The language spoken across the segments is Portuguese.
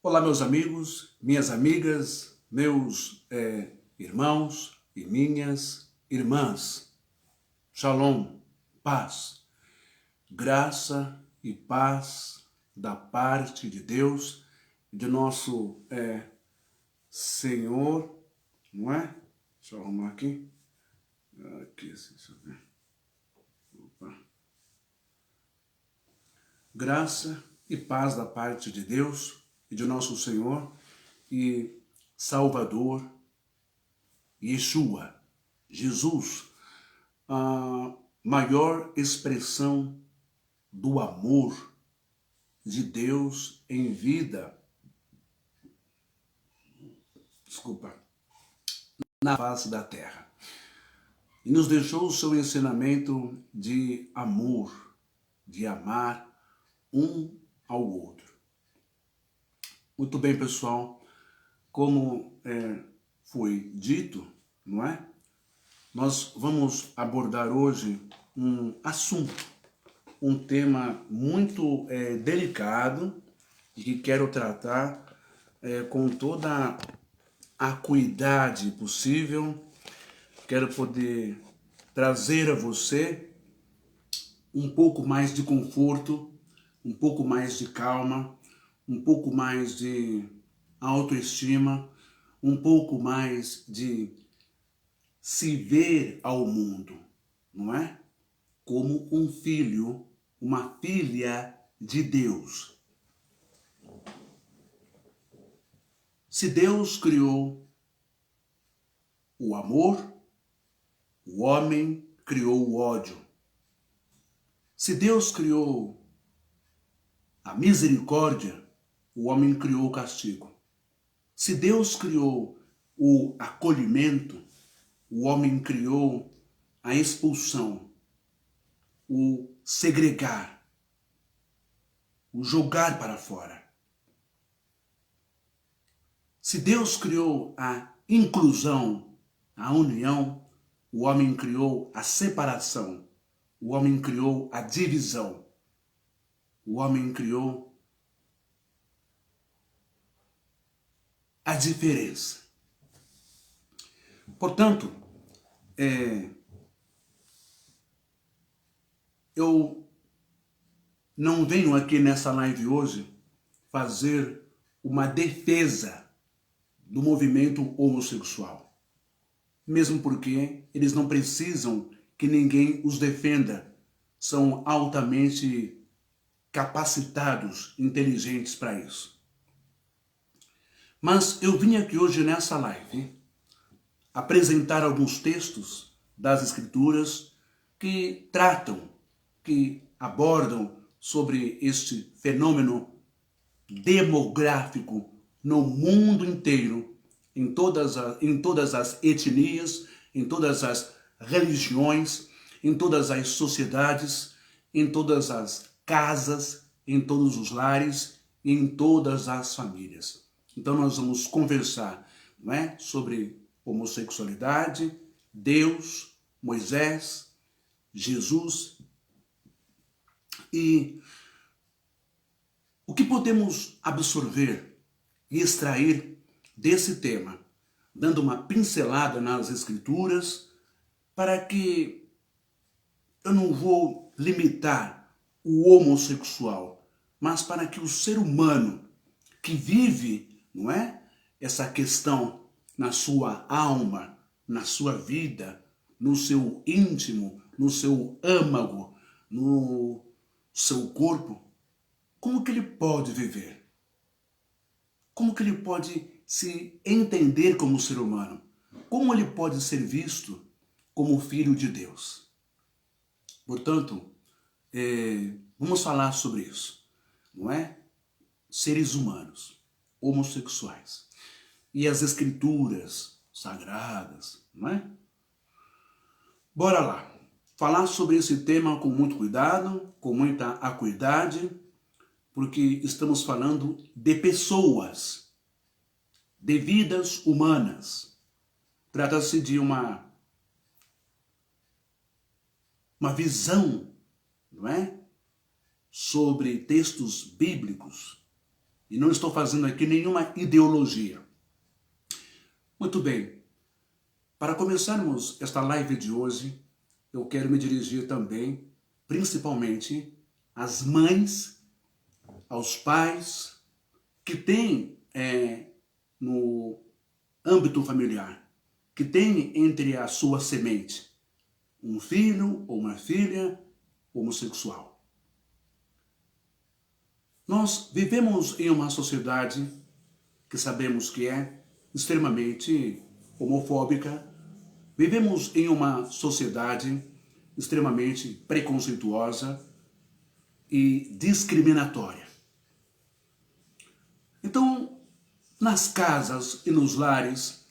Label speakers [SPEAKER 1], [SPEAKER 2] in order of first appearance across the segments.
[SPEAKER 1] Olá, meus amigos, minhas amigas, meus irmãos e minhas irmãs. Shalom, paz, graça e paz da parte de Deus, de nosso Senhor, não é? Deixa eu arrumar aqui. Aqui, deixa eu ver. Opa. Graça e paz da parte de Deus e de nosso Senhor e Salvador, Yeshua, Jesus, a maior expressão do amor de Deus em vida, na face da terra. E nos deixou o seu ensinamento de amor, de amar um ao outro. Muito bem, pessoal, como foi dito, não é? Nós vamos abordar hoje um assunto, um tema muito delicado e que quero tratar com toda a acuidade possível. Quero poder trazer a você um pouco mais de conforto, um pouco mais de calma, um pouco mais de autoestima, um pouco mais de se ver ao mundo, não é? Como um filho, uma filha de Deus. Se Deus criou o amor, o homem criou o ódio. Se Deus criou a misericórdia, o homem criou o castigo. Se Deus criou o acolhimento, o homem criou a expulsão, o segregar, o jogar para fora. Se Deus criou a inclusão, a união, o homem criou a separação, o homem criou a divisão, o homem criou a diferença. Portanto, eu não venho aqui nessa live hoje fazer uma defesa do movimento homossexual. Mesmo porque eles não precisam que ninguém os defenda. São altamente capacitados, inteligentes para isso. Mas eu vim aqui hoje nessa live apresentar alguns textos das Escrituras que tratam, que abordam sobre este fenômeno demográfico no mundo inteiro, em todas as etnias, em todas as religiões, em todas as sociedades, em todas as casas, em todos os lares, em todas as famílias. Então nós vamos conversar, não é, sobre homossexualidade, Deus, Moisés, Jesus e o que podemos absorver e extrair desse tema, dando uma pincelada nas Escrituras, para que eu não vou limitar o homossexual, mas para que o ser humano que vive, não é, essa questão na sua alma, na sua vida, no seu íntimo, no seu âmago, no seu corpo, como que ele pode viver? Como que ele pode se entender como ser humano? Como ele pode ser visto como filho de Deus? Portanto, vamos falar sobre isso, não é? Seres humanos, homossexuais. E as Escrituras sagradas, não é? Bora lá. Falar sobre esse tema com muito cuidado, com muita acuidade, porque estamos falando de pessoas, de vidas humanas. Trata-se de uma visão, não é? Sobre textos bíblicos E não estou fazendo aqui nenhuma ideologia. Muito bem. Para começarmos esta live de hoje, eu quero me dirigir também, principalmente, às mães, aos pais que têm no âmbito familiar, que têm entre a sua semente um filho ou uma filha homossexual. Nós vivemos em uma sociedade que sabemos que é extremamente homofóbica. Vivemos em uma sociedade extremamente preconceituosa e discriminatória. Então, nas casas e nos lares,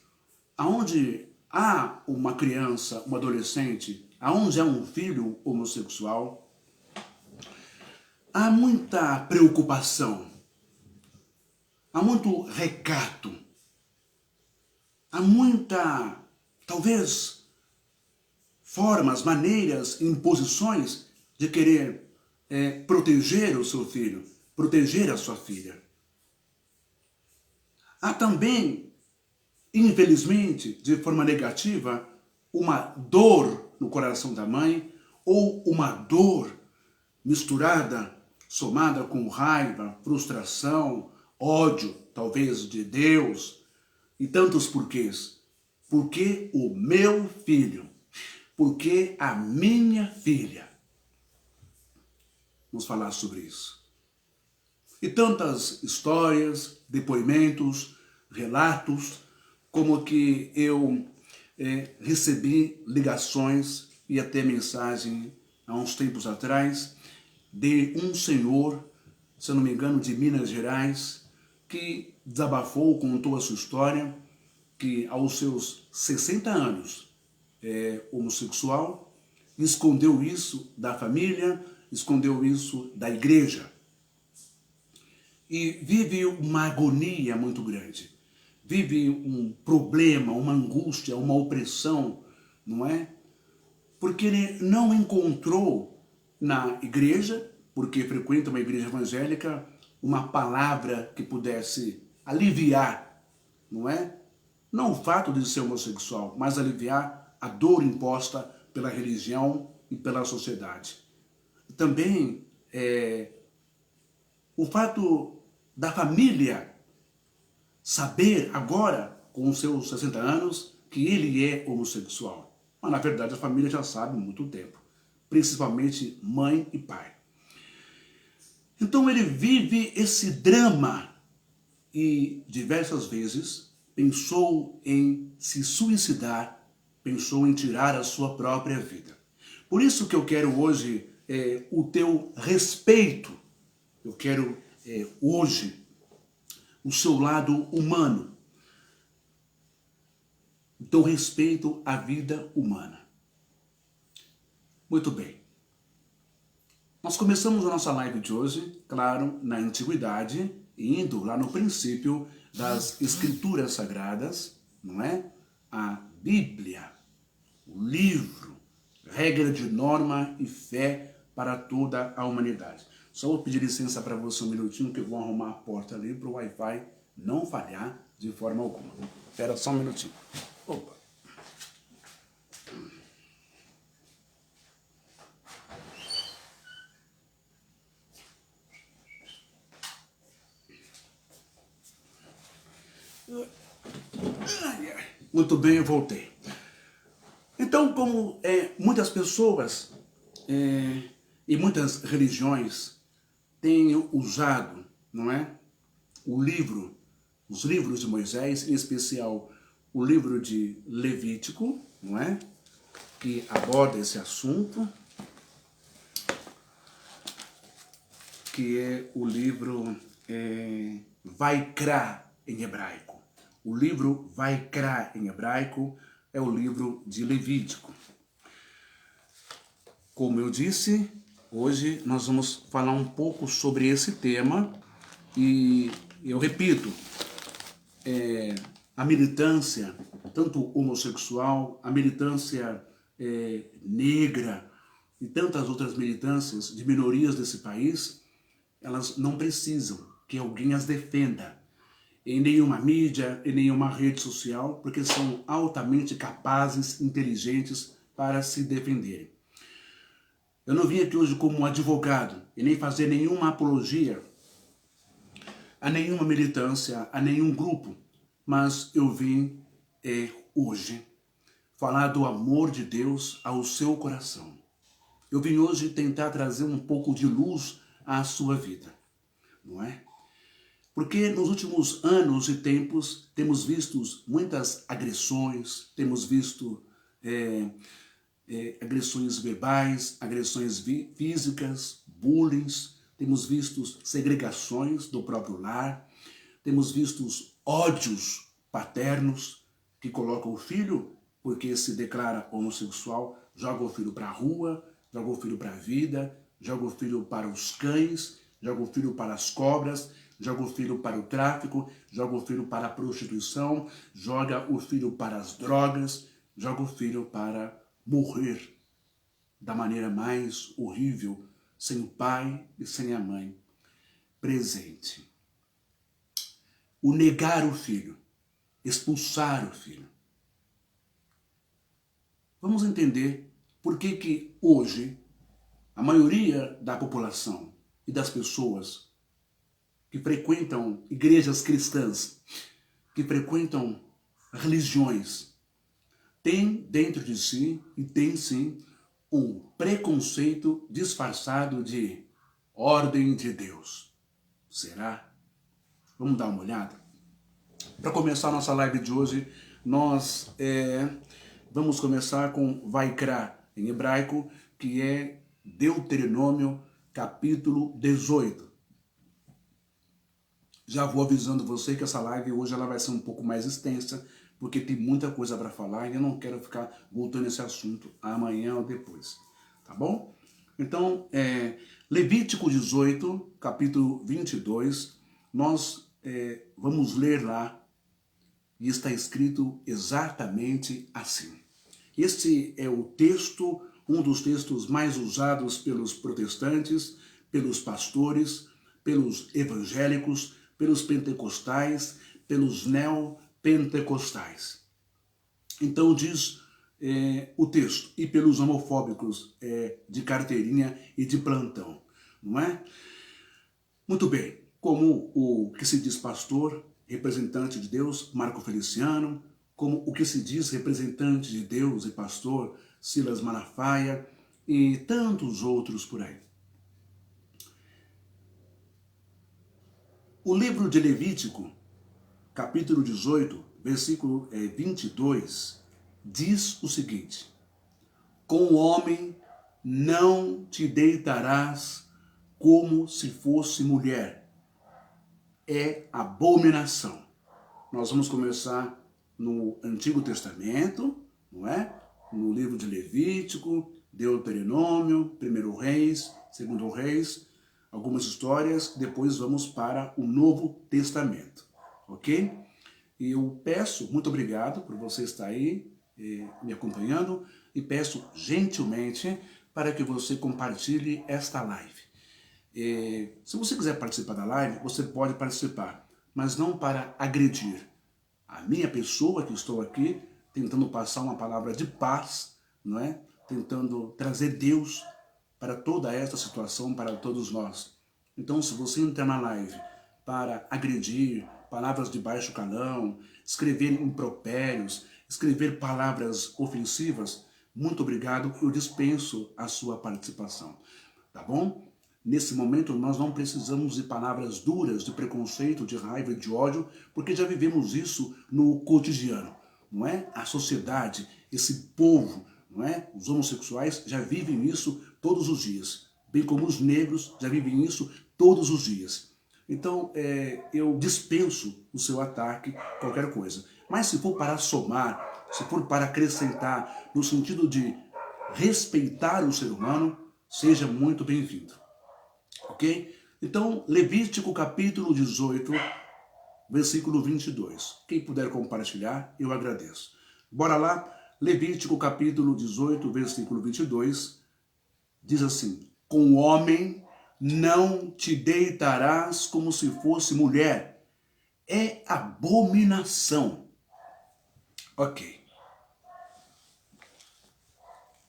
[SPEAKER 1] aonde há uma criança, um adolescente, aonde há um filho homossexual, há muita preocupação, há muito recato, há muita, talvez, formas, maneiras, imposições de querer proteger o seu filho, proteger a sua filha. Há também, infelizmente, de forma negativa, uma dor no coração da mãe ou uma dor misturada, somada com raiva, frustração, ódio, talvez, de Deus e tantos porquês. Porque o meu filho, porque a minha filha. Vamos falar sobre isso. E tantas histórias, depoimentos, relatos, como que eu recebi ligações e até mensagem há uns tempos atrás de um senhor, se eu não me engano, de Minas Gerais, que desabafou, contou a sua história, que aos seus 60 anos é homossexual, escondeu isso da família, escondeu isso da igreja. E vive uma agonia muito grande. Vive um problema, uma angústia, uma opressão, não é? Porque ele não encontrou na igreja, porque frequenta uma igreja evangélica, uma palavra que pudesse aliviar, não é? Não o fato de ser homossexual, mas aliviar a dor imposta pela religião e pela sociedade. Também o fato da família saber agora, com os seus 60 anos, que ele é homossexual. Mas na verdade a família já sabe há muito tempo. Principalmente mãe e pai. Então ele vive esse drama e diversas vezes pensou em se suicidar, pensou em tirar a sua própria vida. Por isso que eu quero hoje o teu respeito, eu quero hoje o seu lado humano, o teu respeito à vida humana. Muito bem. Nós começamos a nossa live de hoje, claro, na antiguidade, indo lá no princípio das Escrituras Sagradas, não é? A Bíblia, o livro, regra de norma e fé para toda a humanidade. Só vou pedir licença para você um minutinho que eu vou arrumar a porta ali para o Wi-Fi não falhar de forma alguma. Espera só um minutinho. Opa. Muito bem, eu voltei. Então, como muitas pessoas e muitas religiões têm usado, não é, os livros de Moisés, em especial o livro de Levítico, não é, que aborda esse assunto, que é o livro Vaikra em hebraico. O livro Vaikra em hebraico é o livro de Levítico. Como eu disse, hoje nós vamos falar um pouco sobre esse tema e eu repito, a militância, tanto homossexual, a militância negra e tantas outras militâncias de minorias desse país, elas não precisam que alguém as defenda em nenhuma mídia, em nenhuma rede social, porque são altamente capazes, inteligentes para se defenderem. Eu não vim aqui hoje como um advogado e nem fazer nenhuma apologia a nenhuma militância, a nenhum grupo, mas eu vim hoje falar do amor de Deus ao seu coração. Eu vim hoje tentar trazer um pouco de luz à sua vida, não é? Porque nos últimos anos e tempos temos visto muitas agressões, temos visto agressões verbais, agressões físicas, bullying, temos visto segregações do próprio lar, temos visto ódios paternos que colocam o filho, porque se declara homossexual, joga o filho para a rua, joga o filho para a vida, joga o filho para os cães, joga o filho para as cobras, joga o filho para o tráfico, joga o filho para a prostituição, joga o filho para as drogas, joga o filho para morrer da maneira mais horrível, sem o pai e sem a mãe presente. O negar o filho, expulsar o filho. Vamos entender por que hoje a maioria da população e das pessoas que frequentam igrejas cristãs, que frequentam religiões, tem dentro de si, e tem sim, um preconceito disfarçado de ordem de Deus. Será? Vamos dar uma olhada? Para começar a nossa live de hoje, nós vamos começar com Vaikra, em hebraico, que é Deuteronômio, capítulo 18. Já vou avisando você que essa live hoje ela vai ser um pouco mais extensa, porque tem muita coisa para falar e eu não quero ficar voltando esse assunto amanhã ou depois, tá bom? Então, Levítico 18, capítulo 22, nós vamos ler lá e está escrito exatamente assim. Este é o texto, um dos textos mais usados pelos protestantes, pelos pastores, pelos evangélicos, pelos pentecostais, pelos neopentecostais. Então diz o texto, e pelos homofóbicos de carteirinha e de plantão, não é? Muito bem, como o que se diz pastor, representante de Deus, Marco Feliciano, como o que se diz representante de Deus e pastor, Silas Malafaia e tantos outros por aí. O livro de Levítico, capítulo 18, versículo 22, diz o seguinte: com o homem não te deitarás como se fosse mulher. É abominação. Nós vamos começar no Antigo Testamento, não é? No livro de Levítico, Deuteronômio, 1 Reis, 2 Reis, algumas histórias, depois vamos para o Novo Testamento, ok? E eu peço, muito obrigado por você estar aí me acompanhando, e peço gentilmente para que você compartilhe esta live. Se você quiser participar da live, você pode participar, mas não para agredir a minha pessoa que estou aqui, tentando passar uma palavra de paz, não é? Tentando trazer Deus para toda esta situação, para todos nós. Então, se você entrar na live para agredir, palavras de baixo calão, escrever impropérios, escrever palavras ofensivas, muito obrigado, eu dispenso a sua participação, tá bom? Nesse momento nós não precisamos de palavras duras, de preconceito, de raiva, de ódio, porque já vivemos isso no cotidiano, não é? A sociedade, esse povo, não é? Os homossexuais já vivem isso todos os dias, bem como os negros já vivem isso todos os dias. Então, eu dispenso o seu ataque, qualquer coisa. Mas se for para somar, se for para acrescentar, no sentido de respeitar o ser humano, seja muito bem-vindo. Ok? Então, Levítico capítulo 18, versículo 22. Quem puder compartilhar, eu agradeço. Bora lá, Levítico capítulo 18, versículo 22, diz assim: com o homem não te deitarás como se fosse mulher. É abominação. Ok.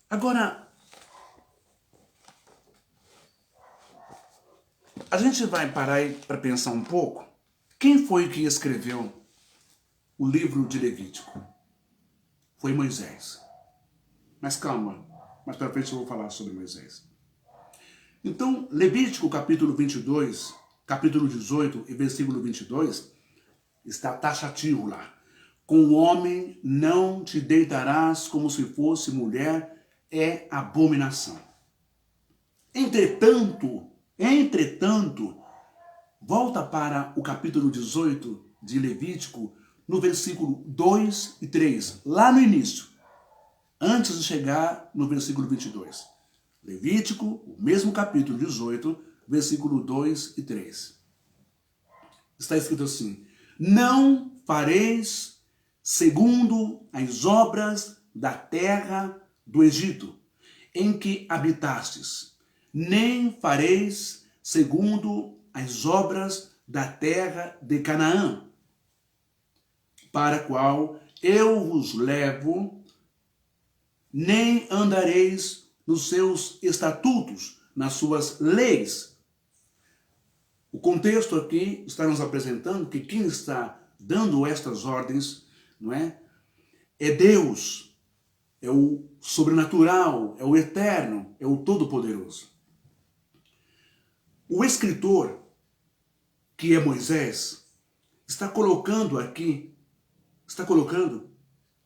[SPEAKER 1] Agora, a gente vai parar para pensar um pouco. Quem foi que escreveu o livro de Levítico? Foi Moisés. Mas calma, mais para frente eu vou falar sobre Moisés. Então, Levítico capítulo 22, capítulo 18 e versículo 22, está taxativo lá. Com o homem não te deitarás como se fosse mulher, é abominação. Entretanto, volta para o capítulo 18 de Levítico, no versículo 2 e 3, lá no início, antes de chegar no versículo 22. Levítico, o mesmo capítulo 18, versículo 2 e 3. Está escrito assim: não fareis segundo as obras da terra do Egito, em que habitastes, nem fareis segundo as obras da terra de Canaã, para a qual eu vos levo, nem andareis nos seus estatutos, nas suas leis. O contexto aqui está nos apresentando que quem está dando estas ordens, não é? É Deus, é o sobrenatural, é o eterno, é o todo-poderoso. O escritor, que é Moisés, está colocando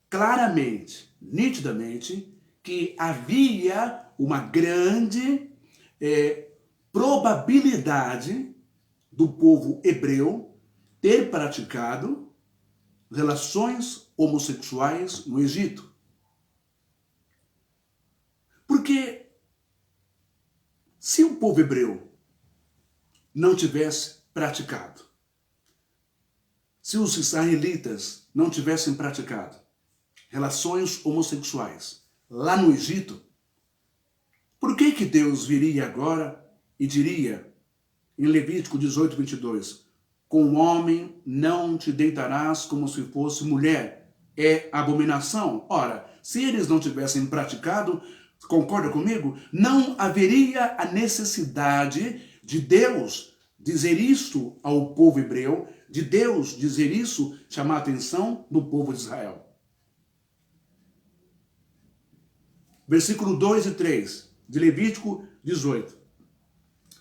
[SPEAKER 1] claramente, nitidamente, que havia uma grande probabilidade do povo hebreu ter praticado relações homossexuais no Egito. Porque se o povo hebreu não tivesse praticado, se os israelitas não tivessem praticado relações homossexuais lá no Egito, por que Deus viria agora e diria, em Levítico 18, 22, com o homem não te deitarás como se fosse mulher, é abominação? Ora, se eles não tivessem praticado, concorda comigo? Não haveria a necessidade de Deus dizer isto ao povo hebreu, de Deus dizer isso, chamar a atenção do povo de Israel. Versículo 2 e 3 de Levítico 18.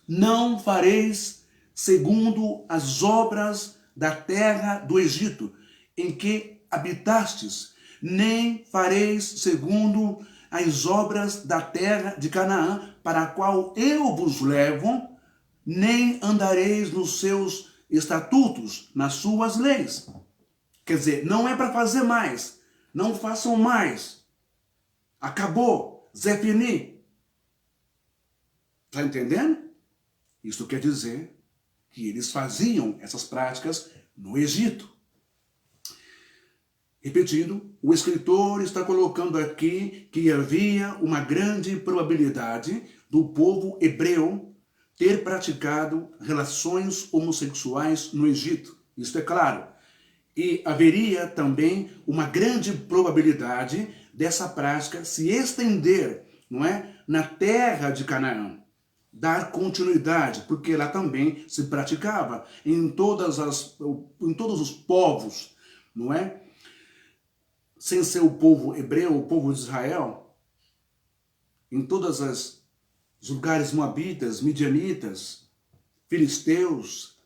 [SPEAKER 1] Não fareis segundo as obras da terra do Egito, em que habitastes, nem fareis segundo as obras da terra de Canaã, para a qual eu vos levo, nem andareis nos seus estatutos, nas suas leis. Quer dizer, não é para fazer mais, não façam mais. Acabou, Zé Fini. Está entendendo? Isso quer dizer que eles faziam essas práticas no Egito. Repetindo, o escritor está colocando aqui que havia uma grande probabilidade do povo hebreu ter praticado relações homossexuais no Egito. Isso é claro. E haveria também uma grande probabilidade dessa prática se estender, não é, na terra de Canaã. Dar continuidade, porque lá também se praticava em todos os povos, não é? Sem ser o povo hebreu, o povo de Israel, em todos os lugares moabitas, midianitas, filisteus,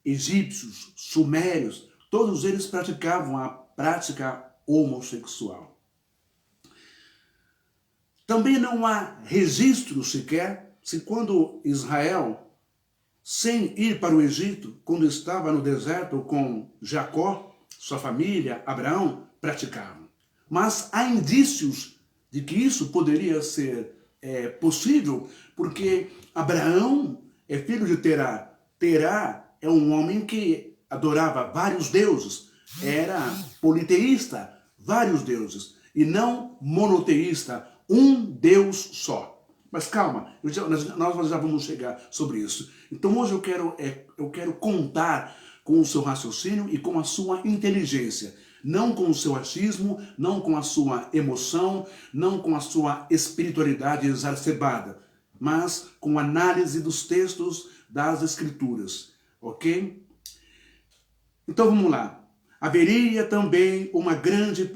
[SPEAKER 1] egípcios, sumérios, todos eles praticavam a prática homossexual. Também não há registro sequer se quando Israel, sem ir para o Egito, quando estava no deserto com Jacó, sua família, Abraão, praticavam. Mas há indícios de que isso poderia ser possível, porque Abraão é filho de Terá. Terá é um homem que adorava vários deuses, era politeísta, vários deuses, e não monoteísta, um Deus só. Mas calma, nós já vamos chegar sobre isso. Então hoje eu quero contar com o seu raciocínio e com a sua inteligência. Não com o seu achismo, não com a sua emoção, não com a sua espiritualidade exacerbada, mas com análise dos textos das Escrituras, ok? Então vamos lá. Haveria também uma grande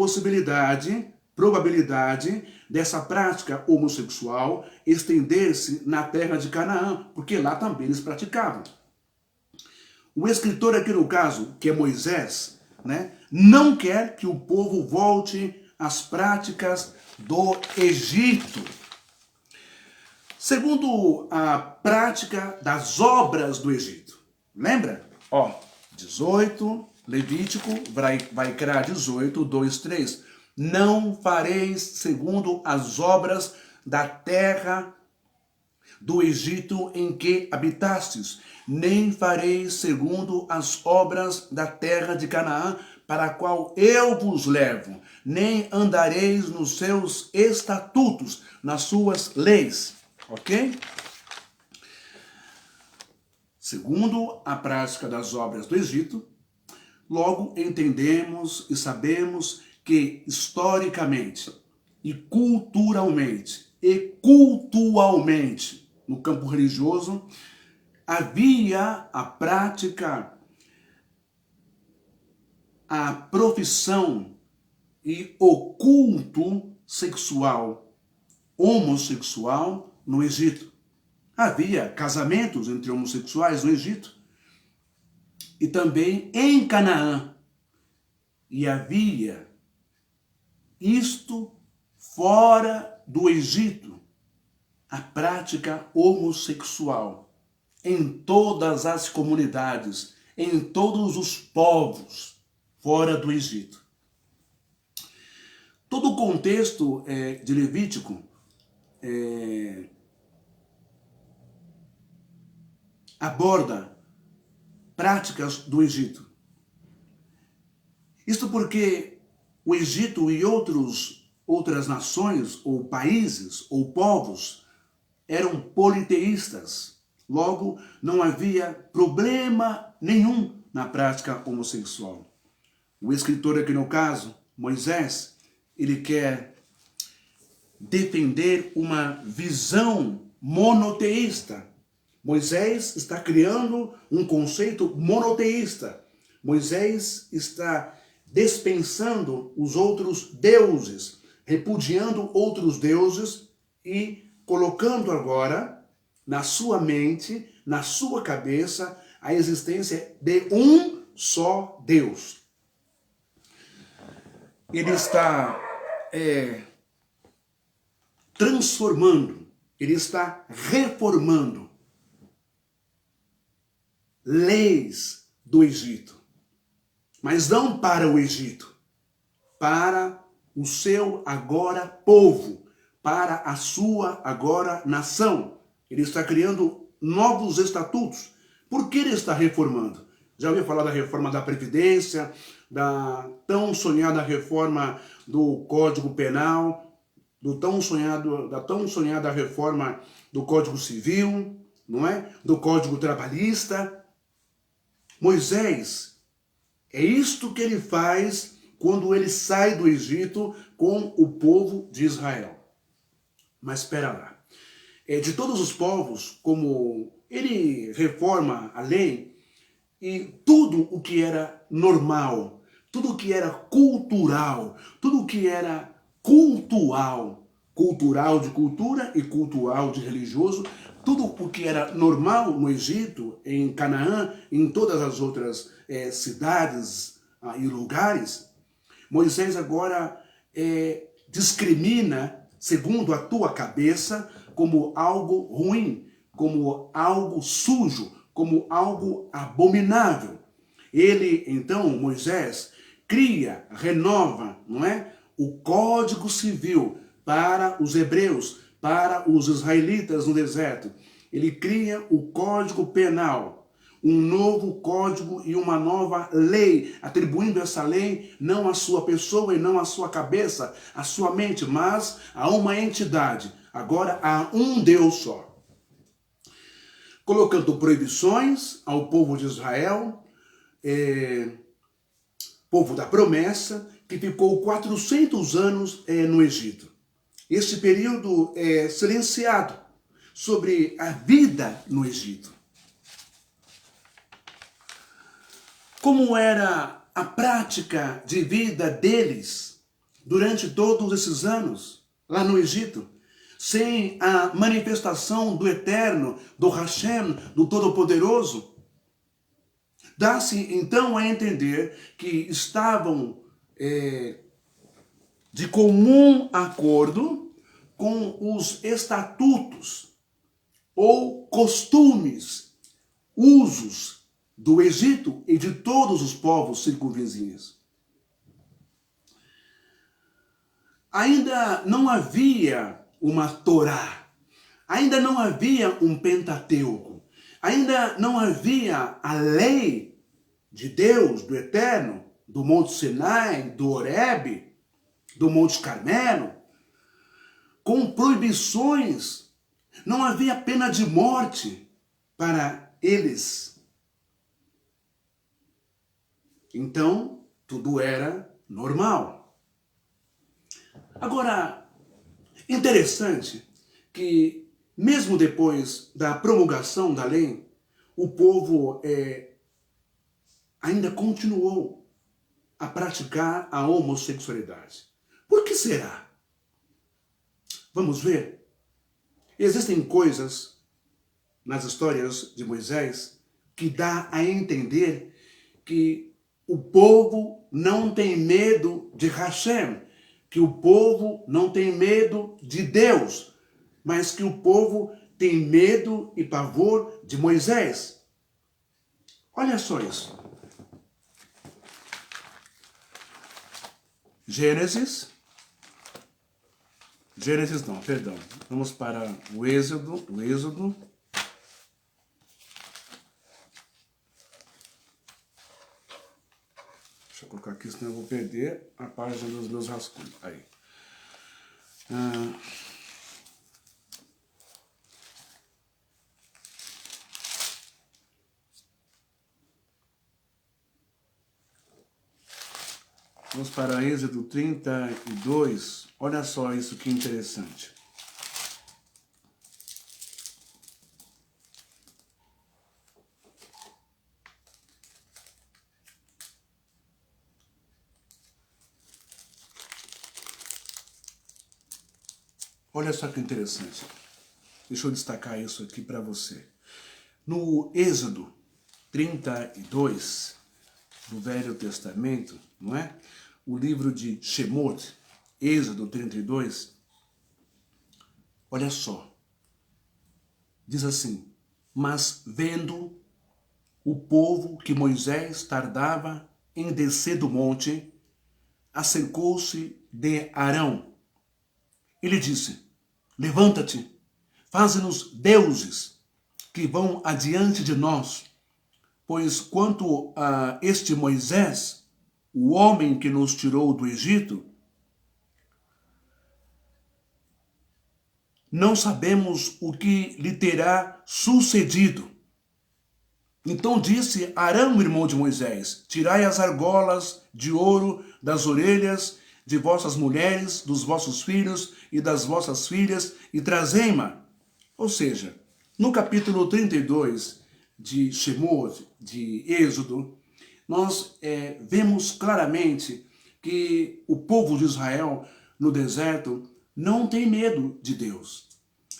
[SPEAKER 1] probabilidade dessa prática homossexual estender-se na terra de Canaã, porque lá também eles praticavam. O escritor aqui no caso, que é Moisés, né, não quer que o povo volte às práticas do Egito. Segundo a prática das obras do Egito. Lembra? 18, Levítico, vai criar 18, 2, 3. Não fareis segundo as obras da terra do Egito em que habitastes, nem fareis segundo as obras da terra de Canaã, para a qual eu vos levo, nem andareis nos seus estatutos, nas suas leis. Ok? Segundo a prática das obras do Egito, logo entendemos e sabemos que historicamente e culturalmente e cultualmente no campo religioso havia a prática, a profissão e o culto sexual homossexual no Egito. Havia casamentos entre homossexuais no Egito e também em Canaã. E havia isto fora do Egito, a prática homossexual em todas as comunidades, em todos os povos fora do Egito. Todo o contexto de Levítico aborda práticas do Egito. Isto porque o Egito e outras nações, ou países, ou povos, eram politeístas. Logo, não havia problema nenhum na prática homossexual. O escritor aqui no caso, Moisés, ele quer defender uma visão monoteísta. Moisés está criando um conceito monoteísta. Moisés está dispensando os outros deuses, repudiando outros deuses e colocando agora na sua mente, na sua cabeça, a existência de um só Deus. Ele está transformando, ele está reformando leis do Egito. Mas não para o Egito, para o seu agora povo, para a sua agora nação. Ele está criando novos estatutos. Por que ele está reformando? Já ouviu falar da reforma da Previdência, da tão sonhada reforma do Código Penal, da tão sonhada reforma do Código Civil, não é? Do Código Trabalhista. Moisés, é isto que ele faz quando ele sai do Egito com o povo de Israel. Mas espera lá. De todos os povos, como ele reforma a lei, e tudo o que era normal, tudo o que era cultural, tudo o que era cultual de cultura e cultural de religioso, tudo o que era normal no Egito, em Canaã, em todas as outras cidades e lugares, Moisés agora discrimina, segundo a tua cabeça, como algo ruim, como algo sujo, como algo abominável. Ele, então, Moisés, cria, renova, não é? O Código Civil para os hebreus, para os israelitas no deserto. Ele cria o Código Penal, um novo código e uma nova lei, atribuindo essa lei não à sua pessoa e não à sua cabeça, à sua mente, mas a uma entidade, Agora há um Deus só. Colocando proibições ao povo de Israel, povo da promessa, que ficou 400 anos no Egito. Este período é silenciado sobre a vida no Egito. Como era a prática de vida deles durante todos esses anos lá no Egito, sem a manifestação do Eterno, do Hashem, do Todo-Poderoso? Dá-se então a entender que estavam de comum acordo com os estatutos ou costumes, usos do Egito e de todos os povos circunvizinhos. Ainda não havia uma Torá, ainda não havia um Pentateuco, ainda não havia a lei de Deus, do Eterno, do Monte Sinai, do Horebe, do Monte Carmelo, com proibições. Não havia pena de morte para eles. Então, tudo era normal. Agora, interessante que, mesmo depois da promulgação da lei, o povo ainda continuou a praticar a homossexualidade. Por que será? Vamos ver. Existem coisas nas histórias de Moisés que dá a entender que o povo não tem medo de Hashem, que o povo não tem medo de Deus, mas que o povo tem medo e pavor de Moisés. Olha só isso. Gênesis não, perdão. Vamos para o Êxodo. Deixa eu colocar aqui, senão eu vou perder a página dos meus rascunhos. Aí. Vamos para Êxodo 32. Olha só isso que interessante. Olha só que interessante. Deixa eu destacar isso aqui para você. No Êxodo 32, do Velho Testamento, não é? O livro de Shemot, Êxodo 32, olha só. Diz assim: mas vendo o povo que Moisés tardava em descer do monte, acercou-se de Arão. Ele disse: levanta-te, faze-nos deuses que vão adiante de nós, pois quanto a este Moisés, o homem que nos tirou do Egito, não sabemos o que lhe terá sucedido. Então disse Arão, irmão de Moisés: tirai as argolas de ouro das orelhas de vossas mulheres, dos vossos filhos e das vossas filhas, e trazei-ma. Ou seja, no capítulo 32 de Shemot, de Êxodo, nós vemos claramente que o povo de Israel no deserto não tem medo de Deus,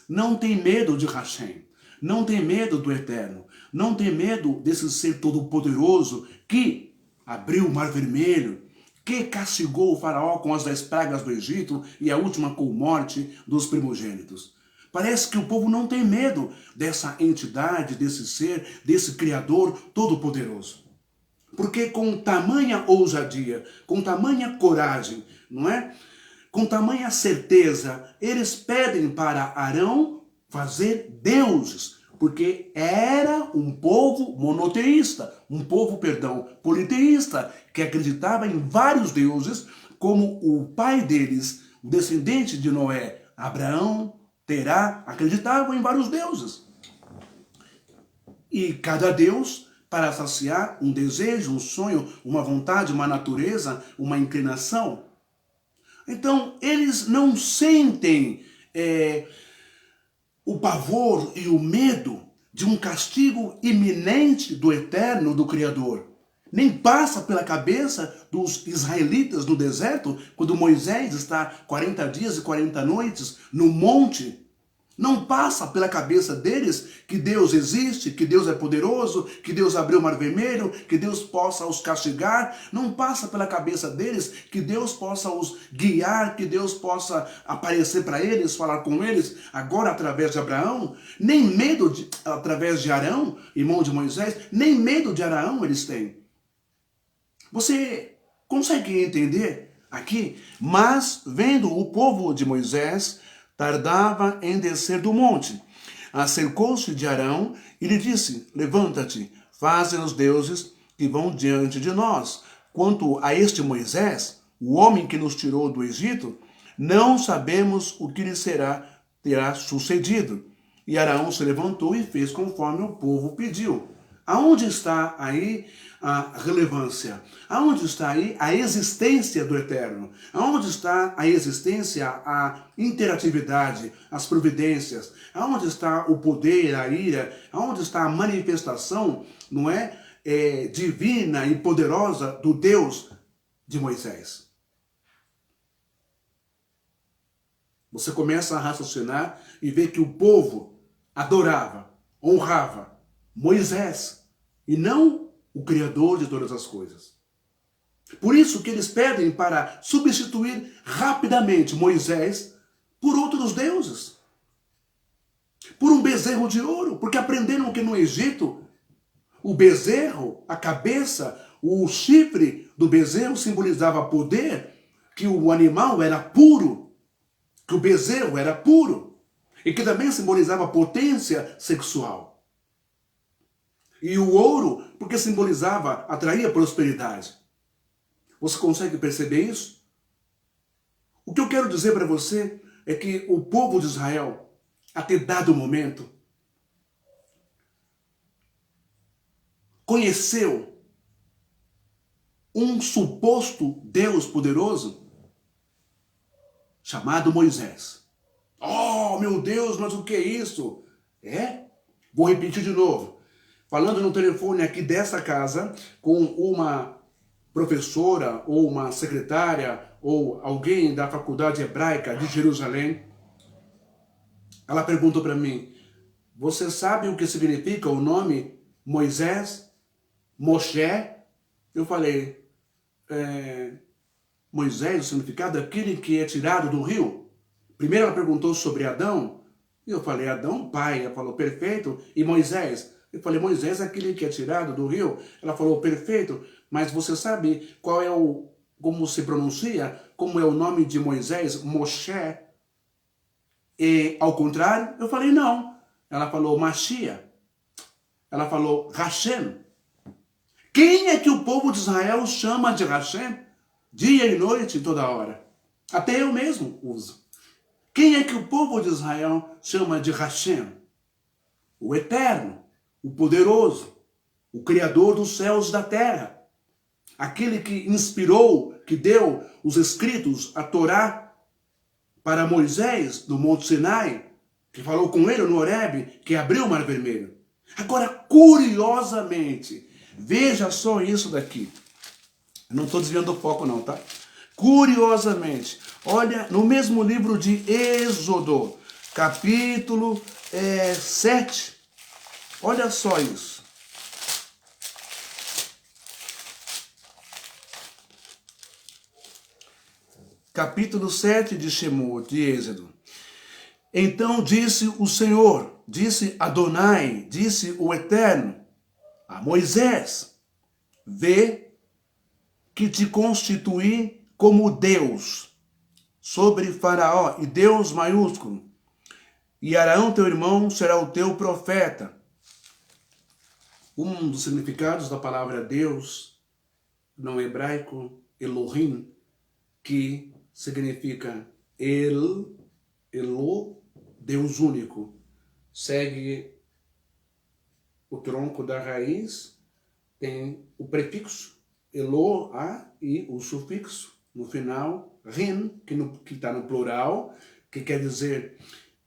[SPEAKER 1] não tem medo de Hashem, não tem medo do Eterno, não tem medo desse ser todo-poderoso que abriu o Mar Vermelho, que castigou o faraó com as 10 pragas do Egito e a última com morte dos primogênitos. Parece que o povo não tem medo dessa entidade, desse ser, desse Criador todo-poderoso. Porque com tamanha ousadia, com tamanha coragem, não é? Com tamanha certeza, eles pedem para Arão fazer deuses, porque era um povo monoteísta, politeísta, que acreditava em vários deuses, como o pai deles, o descendente de Noé, Abraão, Terá acreditava em vários deuses. E cada deus para saciar um desejo, um sonho, uma vontade, uma natureza, uma inclinação. Então, eles não sentem o pavor e o medo de um castigo iminente do Eterno, do Criador. Nem passa pela cabeça dos israelitas no deserto, quando Moisés está 40 dias e 40 noites no monte. Não passa pela cabeça deles que Deus existe, que Deus é poderoso, que Deus abriu o mar vermelho, que Deus possa os castigar. Não passa pela cabeça deles que Deus possa os guiar, que Deus possa aparecer para eles, falar com eles, agora através de Abraão. Nem medo através de Arão, irmão de Moisés, nem medo de Arão eles têm. Você consegue entender aqui? Mas, vendo o povo de Moisés, tardava em descer do monte, acercou-se de Arão e lhe disse: levanta-te, faze os deuses que vão diante de nós. Quanto a este Moisés, o homem que nos tirou do Egito, não sabemos o que lhe terá sucedido. E Arão se levantou e fez conforme o povo pediu. Aonde está aí a relevância? Aonde está aí a existência do Eterno? Aonde está a existência, a interatividade, as providências? Aonde está o poder, a ira? Aonde está a manifestação, não é, divina e poderosa do Deus de Moisés? Você começa a raciocinar e vê que o povo adorava, honrava Moisés e não o Criador de todas as coisas. Por isso que eles pedem para substituir rapidamente Moisés por outros deuses. Por um bezerro de ouro, porque aprenderam que no Egito o bezerro, a cabeça, o chifre do bezerro simbolizava poder, que o animal era puro, que o bezerro era puro, e que também simbolizava potência sexual. E o ouro, porque simbolizava, atraía prosperidade. Você consegue perceber isso? O que eu quero dizer para você é que o povo de Israel, até dado momento, conheceu um suposto Deus poderoso chamado Moisés. Oh, meu Deus, mas o que é isso? Vou repetir de novo. Falando no telefone aqui dessa casa com uma professora ou uma secretária ou alguém da faculdade hebraica de Jerusalém, ela perguntou para mim: você sabe o que significa o nome Moisés? Moshe? Eu falei: Moisés, o significado daquele que é tirado do rio. Primeiro ela perguntou sobre Adão, e eu falei: Adão, pai. Ela falou: perfeito. E Moisés? Eu falei: Moisés é aquele que é tirado do rio. Ela falou: perfeito. Mas você sabe qual é como se pronuncia? Como é o nome de Moisés? Moshe. E ao contrário? Eu falei: não. Ela falou: Mashiach. Ela falou: Hashem. Quem é que o povo de Israel chama de Hashem? Dia e noite, toda hora. Até eu mesmo uso. Quem é que o povo de Israel chama de Hashem? O Eterno, o Poderoso, o Criador dos céus e da terra. Aquele que inspirou, que deu os escritos, a Torá, para Moisés, no Monte Sinai, que falou com ele no Horebe, que abriu o Mar Vermelho. Agora, curiosamente, veja só isso daqui. Eu não estou desviando o foco não, tá? Curiosamente, olha, no mesmo livro de Êxodo, capítulo 7, olha só isso. Capítulo 7 de Shemot, de Êxodo. Então disse o Senhor, disse Adonai, disse o Eterno a Moisés: vê que te constituí como Deus sobre Faraó, e Deus maiúsculo, e Arão teu irmão será o teu profeta. Um dos significados da palavra Deus, no hebraico, Elohim, que significa Elo, Deus único. Segue o tronco da raiz, tem o prefixo Eloá e o sufixo no final, rin, que está no plural, que quer dizer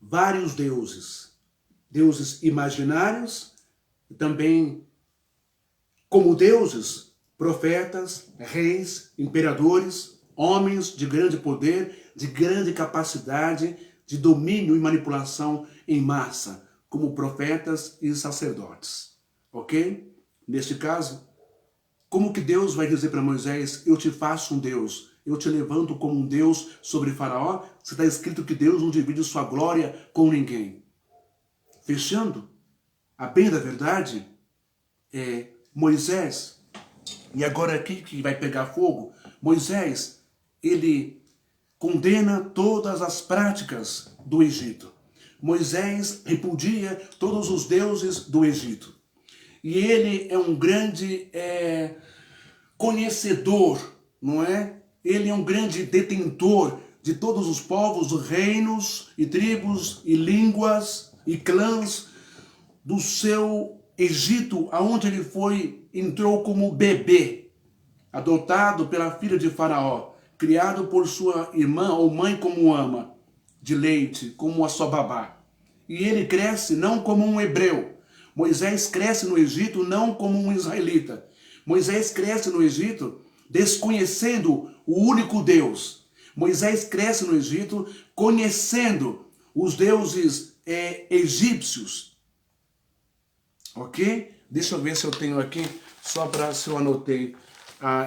[SPEAKER 1] vários deuses. Deuses imaginários, também como deuses, profetas, reis, imperadores, homens de grande poder, de grande capacidade de domínio e manipulação em massa, como profetas e sacerdotes. Ok? Neste caso, como que Deus vai dizer para Moisés, eu te faço um Deus, eu te levanto como um Deus sobre Faraó? Se está escrito que Deus não divide sua glória com ninguém. Fechando, a bem da verdade, Moisés, e agora aqui que vai pegar fogo, Moisés, ele condena todas as práticas do Egito. Moisés repudia todos os deuses do Egito. E ele é um grande conhecedor, não é? Ele é um grande detentor de todos os povos, reinos e tribos e línguas e clãs do seu Egito, aonde ele entrou como bebê, adotado pela filha de Faraó, criado por sua irmã ou mãe como ama, de leite, como a sua babá. E ele cresce não como um hebreu. Moisés cresce no Egito não como um israelita. Moisés cresce no Egito desconhecendo o único Deus. Moisés cresce no Egito conhecendo os deuses egípcios. Ok? Deixa eu ver se eu tenho aqui, só para se eu anotei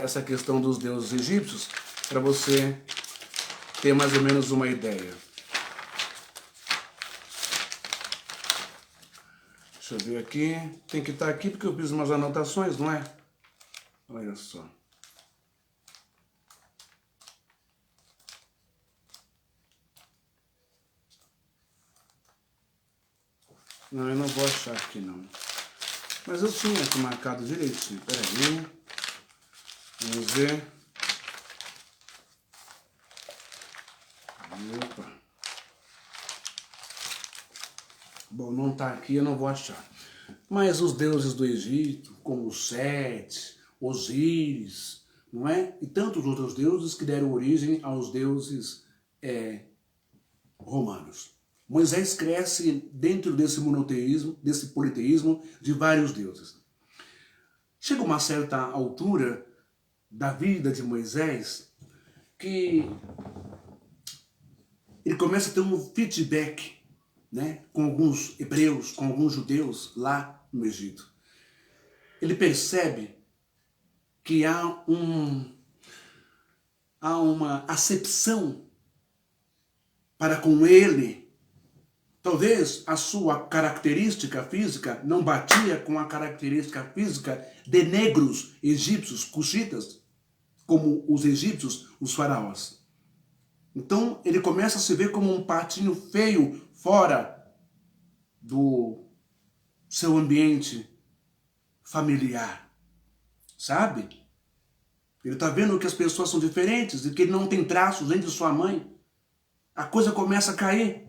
[SPEAKER 1] essa questão dos deuses egípcios, para você ter mais ou menos uma ideia. Deixa eu ver aqui. Tem que estar aqui porque eu fiz umas anotações, não é? Olha só. Não, eu não vou achar aqui não. Mas eu tinha aqui marcado direitinho. Peraí. Vamos ver. Opa. Bom, não está aqui, eu não vou achar. Mas os deuses do Egito, como Sete, Osíris, não é? E tantos outros deuses que deram origem aos deuses romanos. Moisés cresce dentro desse monoteísmo, desse politeísmo de vários deuses. Chega uma certa altura da vida de Moisés que ele começa a ter um feedback, né, com alguns hebreus, com alguns judeus lá no Egito. Ele percebe que há uma acepção para com ele. Talvez a sua característica física não batia com a característica física de negros egípcios, cuxitas, como os egípcios, os faraós. Então ele começa a se ver como um patinho feio fora do seu ambiente familiar, sabe? Ele está vendo que as pessoas são diferentes e que ele não tem traços nem de sua mãe. A coisa começa a cair.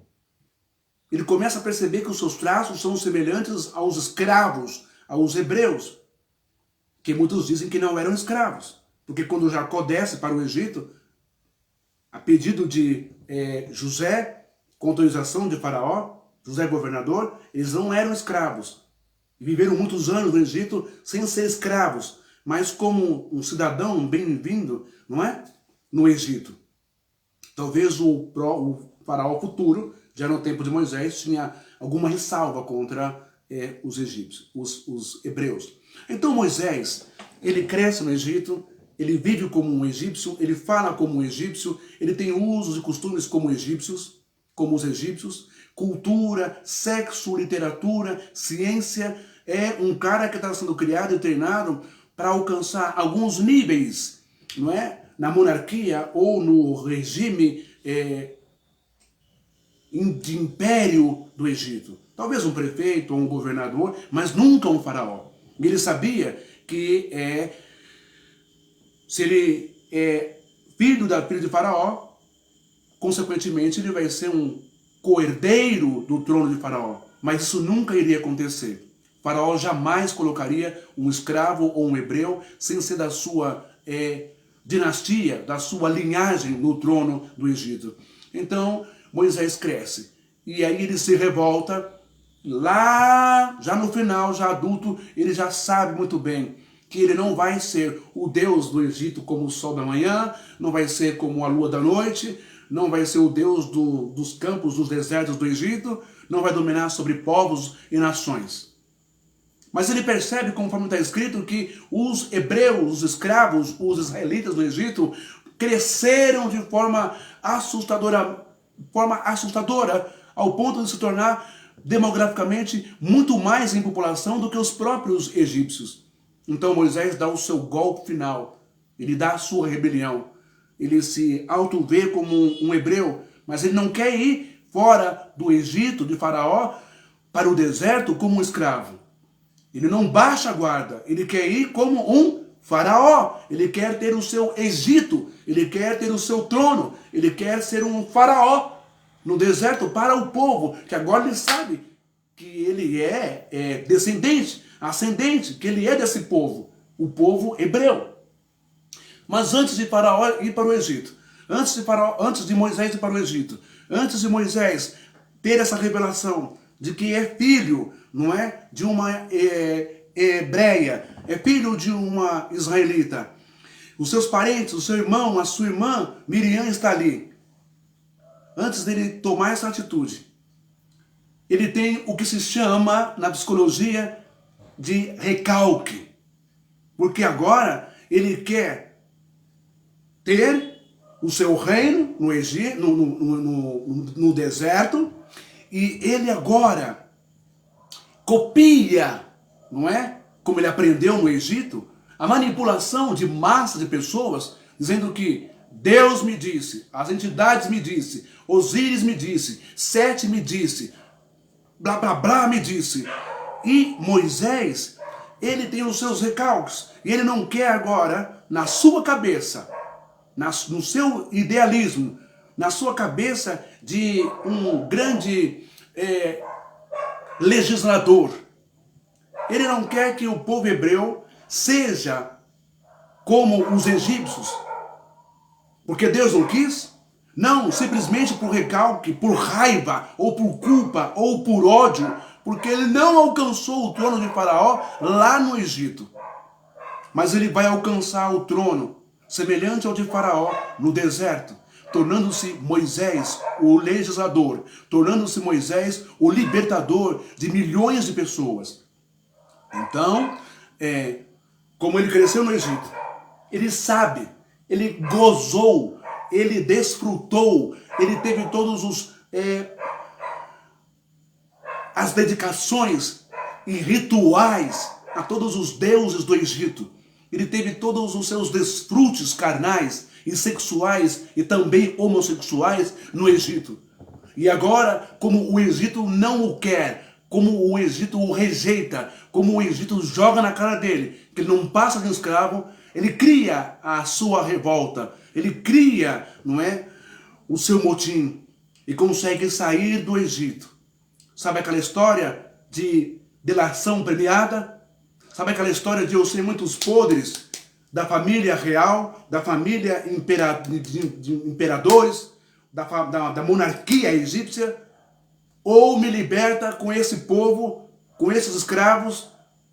[SPEAKER 1] Ele começa a perceber que os seus traços são semelhantes aos escravos, aos hebreus, que muitos dizem que não eram escravos. Porque quando Jacó desce para o Egito, a pedido de José, com autorização de Faraó, José governador, eles não eram escravos. Viveram muitos anos no Egito sem ser escravos, mas como um cidadão bem-vindo, não é? No Egito. Talvez o Faraó futuro, já no tempo de Moisés, tinha alguma ressalva contra os egípcios, os hebreus. Então Moisés, ele cresce no Egito, ele vive como um egípcio, ele fala como um egípcio, ele tem usos e costumes como egípcios, como os egípcios, cultura, sexo, literatura, ciência. É um cara que está sendo criado e treinado para alcançar alguns níveis, não é? Na monarquia ou no regime de império do Egito. Talvez um prefeito ou um governador, mas nunca um faraó. E ele sabia que se ele é filho da filha de Faraó, consequentemente ele vai ser um coerdeiro do trono de Faraó. Mas isso nunca iria acontecer. Faraó jamais colocaria um escravo ou um hebreu sem ser da sua dinastia, da sua linhagem no trono do Egito. Então Moisés cresce. E aí ele se revolta. Lá, já no final, já adulto, ele já sabe muito bem que ele não vai ser o Deus do Egito como o sol da manhã, não vai ser como a lua da noite, não vai ser o Deus dos campos, dos desertos do Egito, não vai dominar sobre povos e nações. Mas ele percebe, conforme está escrito, que os hebreus, os escravos, os israelitas do Egito, cresceram de forma assustadora, ao ponto de se tornar demograficamente muito mais em população do que os próprios egípcios. Então Moisés dá o seu golpe final, ele dá a sua rebelião, ele se auto-vê como um hebreu, mas ele não quer ir fora do Egito, de Faraó, para o deserto como um escravo. Ele não baixa a guarda, ele quer ir como um faraó, ele quer ter o seu Egito, ele quer ter o seu trono, ele quer ser um faraó no deserto para o povo, que agora ele sabe que ele é descendente, ascendente, que ele é desse povo, o povo hebreu. Mas antes de Faraó ir para o Egito, antes de Moisés ir para o Egito, antes de Moisés ter essa revelação de que é filho, não é, de uma hebreia, é filho de uma israelita, os seus parentes, o seu irmão, a sua irmã, Miriam está ali. Antes dele tomar essa atitude, ele tem o que se chama, na psicologia, de recalque. Porque agora ele quer ter o seu reino no Egito, no deserto, e ele agora copia, não é? Como ele aprendeu no Egito, a manipulação de massa de pessoas, dizendo que Deus me disse, as entidades me disse, Osíris me disse, Sete me disse, blá blá blá me disse. E Moisés, ele tem os seus recalques, e ele não quer agora, na sua cabeça, no seu idealismo, na sua cabeça de um grande legislador, ele não quer que o povo hebreu seja como os egípcios, porque Deus não quis. Não, simplesmente por recalque, por raiva, ou por culpa, ou por ódio, porque ele não alcançou o trono de Faraó lá no Egito. Mas ele vai alcançar o trono semelhante ao de Faraó no deserto, tornando-se Moisés o legislador, tornando-se Moisés o libertador de milhões de pessoas. Então, como ele cresceu no Egito, ele sabe, ele gozou, ele desfrutou, ele teve todos as dedicações e rituais a todos os deuses do Egito. Ele teve todos os seus desfrutes carnais e sexuais e também homossexuais no Egito. E agora, como o Egito não o quer, como o Egito o rejeita, como o Egito joga na cara dele, que ele não passa de um escravo, ele cria a sua revolta, ele cria, não é, o seu motim e consegue sair do Egito. Sabe aquela história de delação premiada? Sabe aquela história de eu sei muitos podres da família real, da família de imperadores, da monarquia egípcia? Ou me liberta com esse povo, com esses escravos,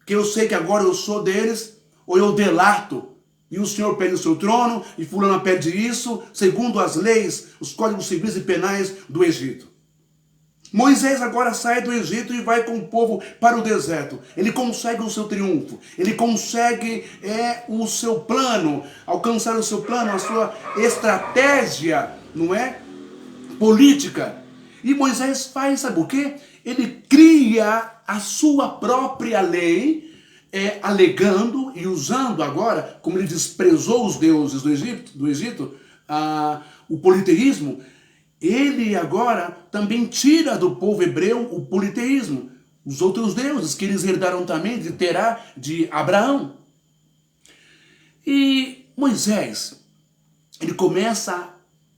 [SPEAKER 1] que eu sei que agora eu sou deles, ou eu delato. E o Senhor perde o seu trono, e fulano perde isso, segundo as leis, os códigos civis e penais do Egito. Moisés agora sai do Egito e vai com o povo para o deserto. Ele consegue o seu triunfo, ele consegue o seu plano, alcançar o seu plano, a sua estratégia, não é? Política. E Moisés faz, sabe o quê? Ele cria a sua própria lei, alegando e usando agora, como ele desprezou os deuses do Egito, o politeísmo, ele agora também tira do povo hebreu o politeísmo, os outros deuses que eles herdaram também de Terá, de Abraão. E Moisés, ele começa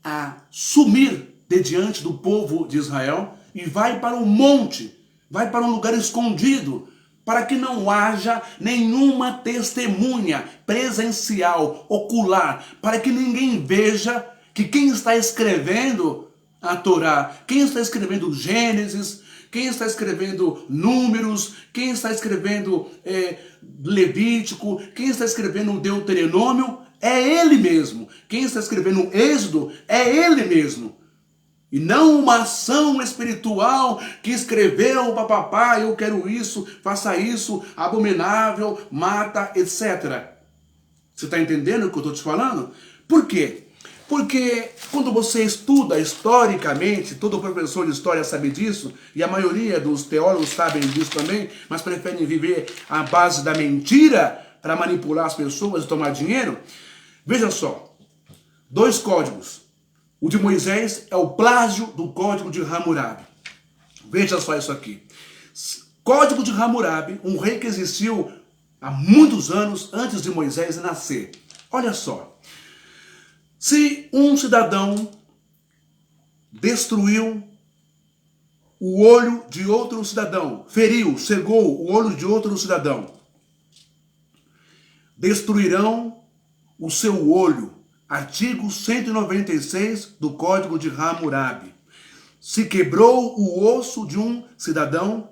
[SPEAKER 1] a sumir de diante do povo de Israel e vai para um monte, vai para um lugar escondido, para que não haja nenhuma testemunha presencial, ocular, para que ninguém veja que quem está escrevendo a Torá, quem está escrevendo Gênesis, quem está escrevendo Números, quem está escrevendo Levítico, quem está escrevendo Deuteronômio, é ele mesmo. Quem está escrevendo Êxodo, é ele mesmo. E não uma ação espiritual que escreveu, papapá, eu quero isso, faça isso, abominável, mata, etc. Você está entendendo o que eu estou te falando? Por quê? Porque quando você estuda historicamente, todo professor de história sabe disso, e a maioria dos teólogos sabem disso também, mas preferem viver à base da mentira para manipular as pessoas e tomar dinheiro. Veja só, 2 códigos. O de Moisés é o plágio do código de Hammurabi. Veja só isso aqui. Código de Hammurabi, um rei que existiu há muitos anos antes de Moisés nascer. Olha só. Se um cidadão destruiu o olho de outro cidadão, feriu, cegou o olho de outro cidadão, destruirão o seu olho. Artigo 196 do Código de Hammurabi. Se quebrou o osso de um cidadão,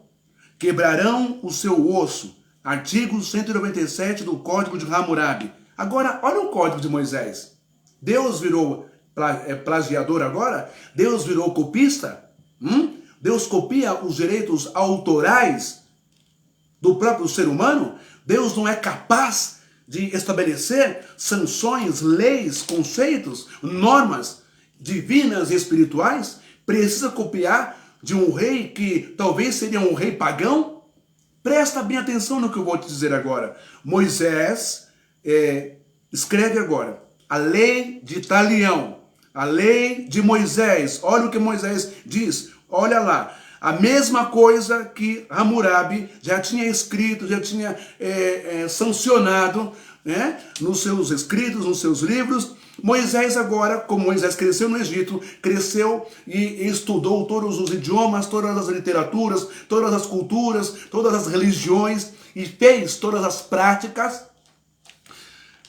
[SPEAKER 1] quebrarão o seu osso. Artigo 197 do Código de Hammurabi. Agora, olha o Código de Moisés. Deus virou plagiador agora? Deus virou copista? Deus copia os direitos autorais do próprio ser humano? Deus não é capaz de estabelecer sanções, leis, conceitos, normas divinas e espirituais? Precisa copiar de um rei que talvez seria um rei pagão? Presta bem atenção no que eu vou te dizer agora. Moisés escreve agora a lei de Talião, a lei de Moisés. Olha o que Moisés diz, olha lá. A mesma coisa que Hammurabi já tinha escrito, já tinha sancionado, né, nos seus escritos, nos seus livros. Moisés agora, como Moisés cresceu no Egito, cresceu e estudou todos os idiomas, todas as literaturas, todas as culturas, todas as religiões e fez todas as práticas,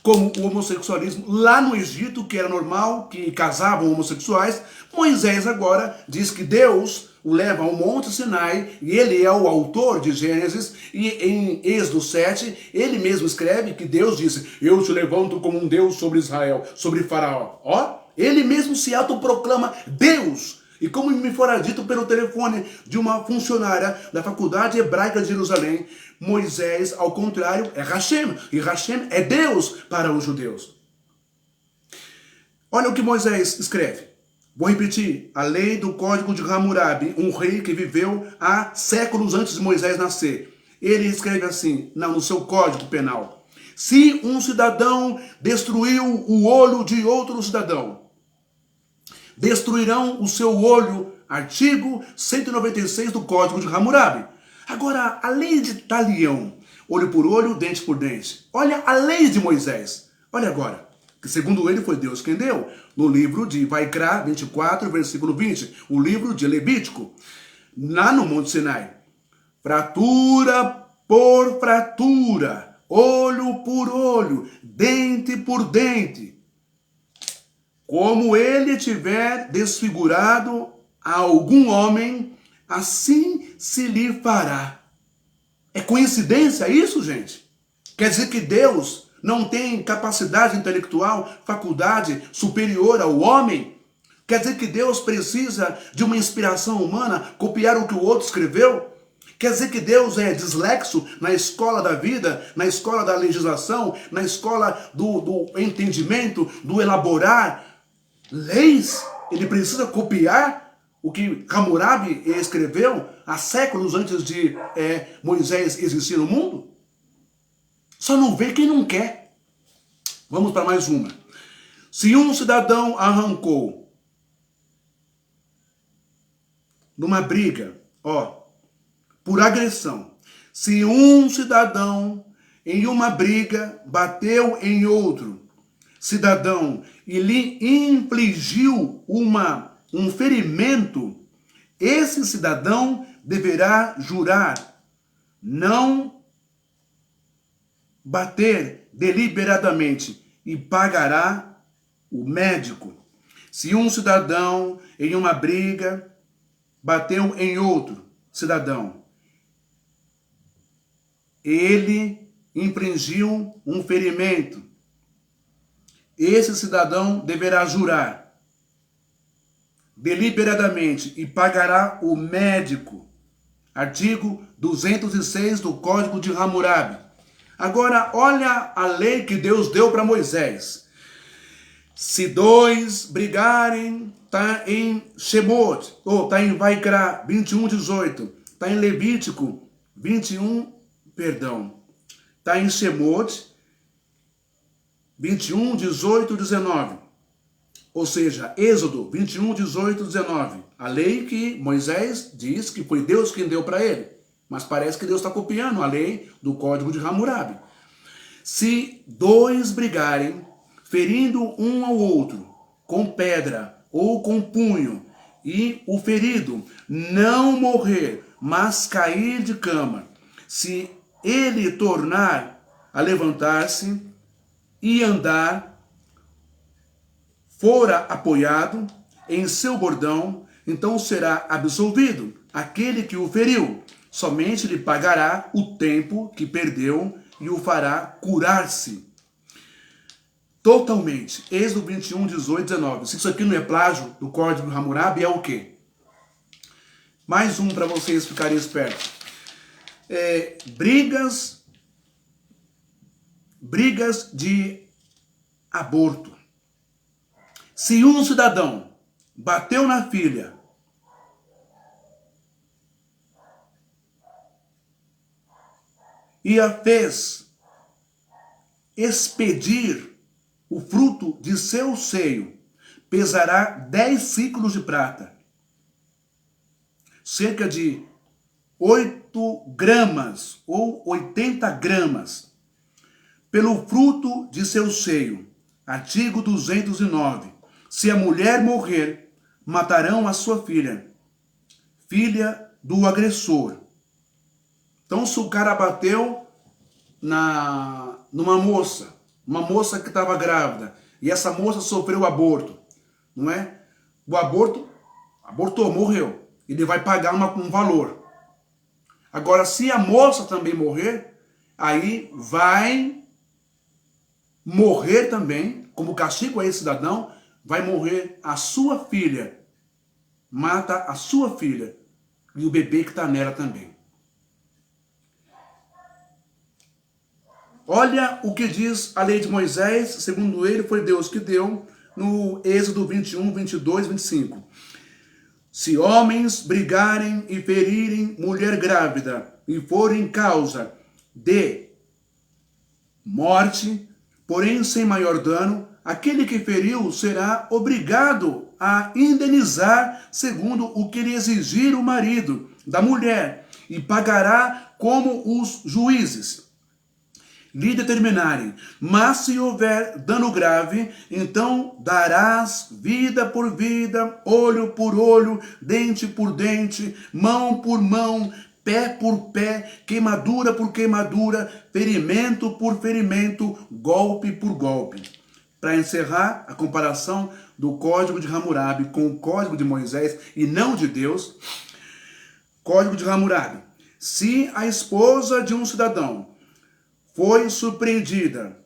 [SPEAKER 1] como o homossexualismo lá no Egito, que era normal, que casavam homossexuais. Moisés agora diz que Deus o leva ao Monte Sinai, e ele é o autor de Gênesis, e em Êxodo 7, ele mesmo escreve que Deus disse, eu te levanto como um Deus sobre Israel, sobre Faraó. Ó, ele mesmo se autoproclama Deus. E como me fora dito pelo telefone de uma funcionária da Faculdade Hebraica de Jerusalém, Moisés, ao contrário, é Hashem. E Hashem é Deus para os judeus. Olha o que Moisés escreve. Vou repetir. A lei do Código de Hammurabi, um rei que viveu há séculos antes de Moisés nascer. Ele escreve assim, no seu Código Penal. Se um cidadão destruiu o olho de outro cidadão, destruirão o seu olho, artigo 196 do Código de Hammurabi. Agora, a lei de Talião, olho por olho, dente por dente. Olha a lei de Moisés. Olha agora, que segundo ele foi Deus quem deu, no livro de Vaikra 24, versículo 20, o livro de Levítico, lá no Monte Sinai. Fratura por fratura, olho por olho, dente por dente. Como ele tiver desfigurado a algum homem, assim se lhe fará. É coincidência isso, gente? Quer dizer que Deus não tem capacidade intelectual, faculdade superior ao homem? Quer dizer que Deus precisa de uma inspiração humana, copiar o que o outro escreveu? Quer dizer que Deus é dislexo na escola da vida, na escola da legislação, na escola do entendimento, do elaborar leis? Ele precisa copiar o que Hammurabi escreveu há séculos antes de Moisés existir no mundo? Só não vê quem não quer. Vamos para mais uma. Se um cidadão arrancou numa briga, por agressão, se um cidadão em uma briga bateu em outro cidadão e lhe infligiu uma um ferimento, esse cidadão deverá jurar não bater deliberadamente e pagará o médico. Se um cidadão em uma briga bateu em outro cidadão, ele infringiu um ferimento, esse cidadão deverá jurar deliberadamente e pagará o médico. Artigo 206 do Código de Hammurabi. Agora, olha a lei que Deus deu para Moisés. Se dois brigarem, está em Shemot, ou está em Vaikra 21:18, está em Levítico 21, perdão, está em Shemot 21:18, 19. Ou seja, Êxodo 21:18, 19. A lei que Moisés diz que foi Deus quem deu para ele. Mas parece que Deus está copiando a lei do Código de Hammurabi. Se dois brigarem, ferindo um ao outro, com pedra ou com punho, e o ferido não morrer, mas cair de cama, se ele tornar a levantar-se e andar, fora apoiado em seu bordão, então será absolvido aquele que o feriu. Somente lhe pagará o tempo que perdeu e o fará curar-se totalmente. Êxodo 21:18, 19. Se isso aqui não é plágio do Código de Hammurabi, é o quê? Mais um para vocês ficarem espertos. Brigas de aborto. Se um cidadão bateu na filha e a fez expedir o fruto de seu seio, pesará 10 ciclos de prata, cerca de 8 gramas ou 80 gramas, pelo fruto de seu seio. Artigo 209. Se a mulher morrer, matarão a sua filha, filha do agressor. Então, se o cara bateu numa moça, uma moça que estava grávida, e essa moça sofreu aborto, não é? O abortou, morreu. Ele vai pagar um valor. Agora, se a moça também morrer, aí vai morrer também, como castigo a esse cidadão, vai morrer a sua filha. Mata a sua filha e o bebê que está nela também. Olha o que diz a lei de Moisés, segundo ele, foi Deus que deu, no Êxodo 21, 22, 25. Se homens brigarem e ferirem mulher grávida e forem causa de morte, porém sem maior dano, aquele que feriu será obrigado a indenizar segundo o que lhe exigir o marido da mulher e pagará como os juízes lhe determinarem. Mas se houver dano grave, então darás vida por vida, olho por olho, dente por dente, mão por mão, pé por pé, queimadura por queimadura, ferimento por ferimento, golpe por golpe. Para encerrar a comparação do Código de Hammurabi com o Código de Moisés e não de Deus, Código de Hammurabi. Se a esposa de um cidadão foi surpreendida,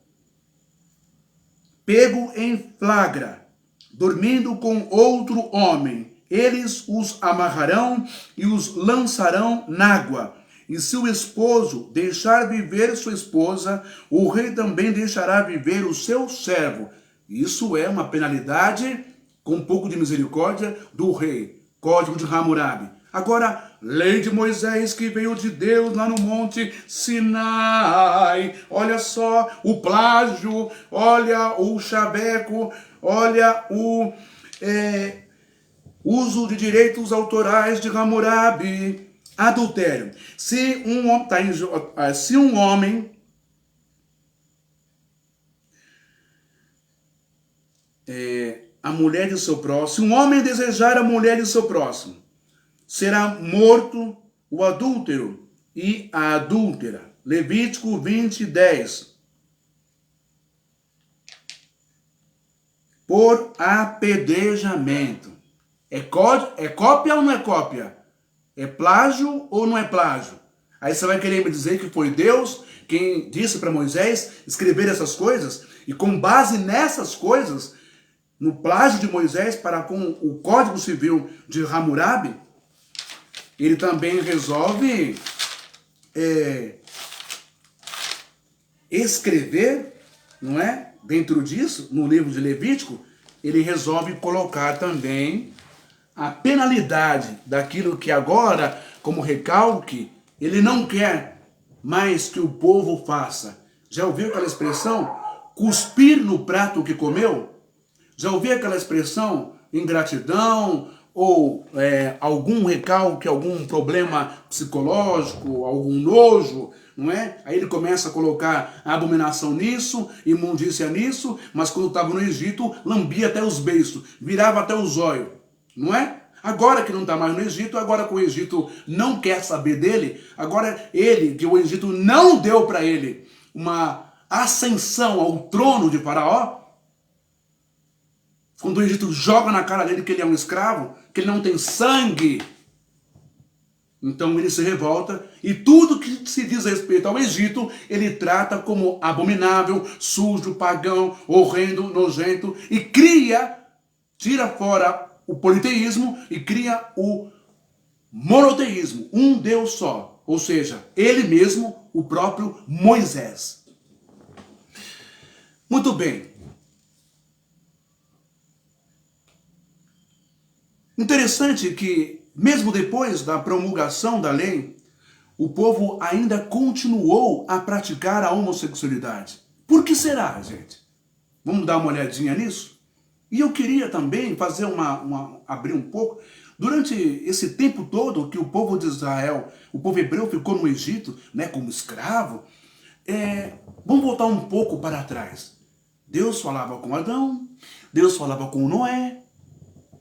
[SPEAKER 1] pego em flagra, dormindo com outro homem, eles os amarrarão e os lançarão nágua. E se o esposo deixar viver sua esposa, o rei também deixará viver o seu servo. Isso é uma penalidade com um pouco de misericórdia do rei. Código de Hammurabi. Agora, lei de Moisés que veio de Deus lá no monte Sinai. Olha só o plágio, olha o chaveco, olha o uso de direitos autorais de Hammurabi. Adultério. Se um homem a mulher de seu próximo, se um homem desejar a mulher de seu próximo, será morto o adúltero e a adúltera. Levítico 20, 10. Por apedrejamento. É cópia ou não é cópia? É plágio ou não é plágio? Aí você vai querer me dizer que foi Deus quem disse para Moisés escrever essas coisas? E com base nessas coisas, no plágio de Moisés para com o Código Civil de Hammurabi, ele também resolve escrever, não é? Dentro disso, no livro de Levítico, ele resolve colocar também a penalidade daquilo que agora, como recalque, ele não quer mais que o povo faça. Já ouviu aquela expressão? Cuspir no prato que comeu? Já ouviu aquela expressão? Ingratidão ou algum recalque, algum problema psicológico, algum nojo, não é? Aí ele começa a colocar a abominação nisso, imundícia nisso, mas quando estava no Egito, lambia até os beiços, virava até os olhos, não é? Agora que não está mais no Egito, agora que o Egito não quer saber dele, agora que o Egito não deu para ele uma ascensão ao trono de Faraó, quando o Egito joga na cara dele que ele é um escravo, que ele não tem sangue, então ele se revolta e tudo que se diz respeito ao Egito, ele trata como abominável, sujo, pagão, horrendo, nojento e tira fora o politeísmo e cria o monoteísmo, um Deus só, ou seja, ele mesmo, o próprio Moisés. Muito bem. Interessante que, mesmo depois da promulgação da lei, o povo ainda continuou a praticar a homossexualidade. Por que será, gente? Vamos dar uma olhadinha nisso? E eu queria também fazer abrir um pouco. Durante esse tempo todo que o povo de Israel, o povo hebreu ficou no Egito, né, como escravo, vamos voltar um pouco para trás. Deus falava com Adão, Deus falava com Noé.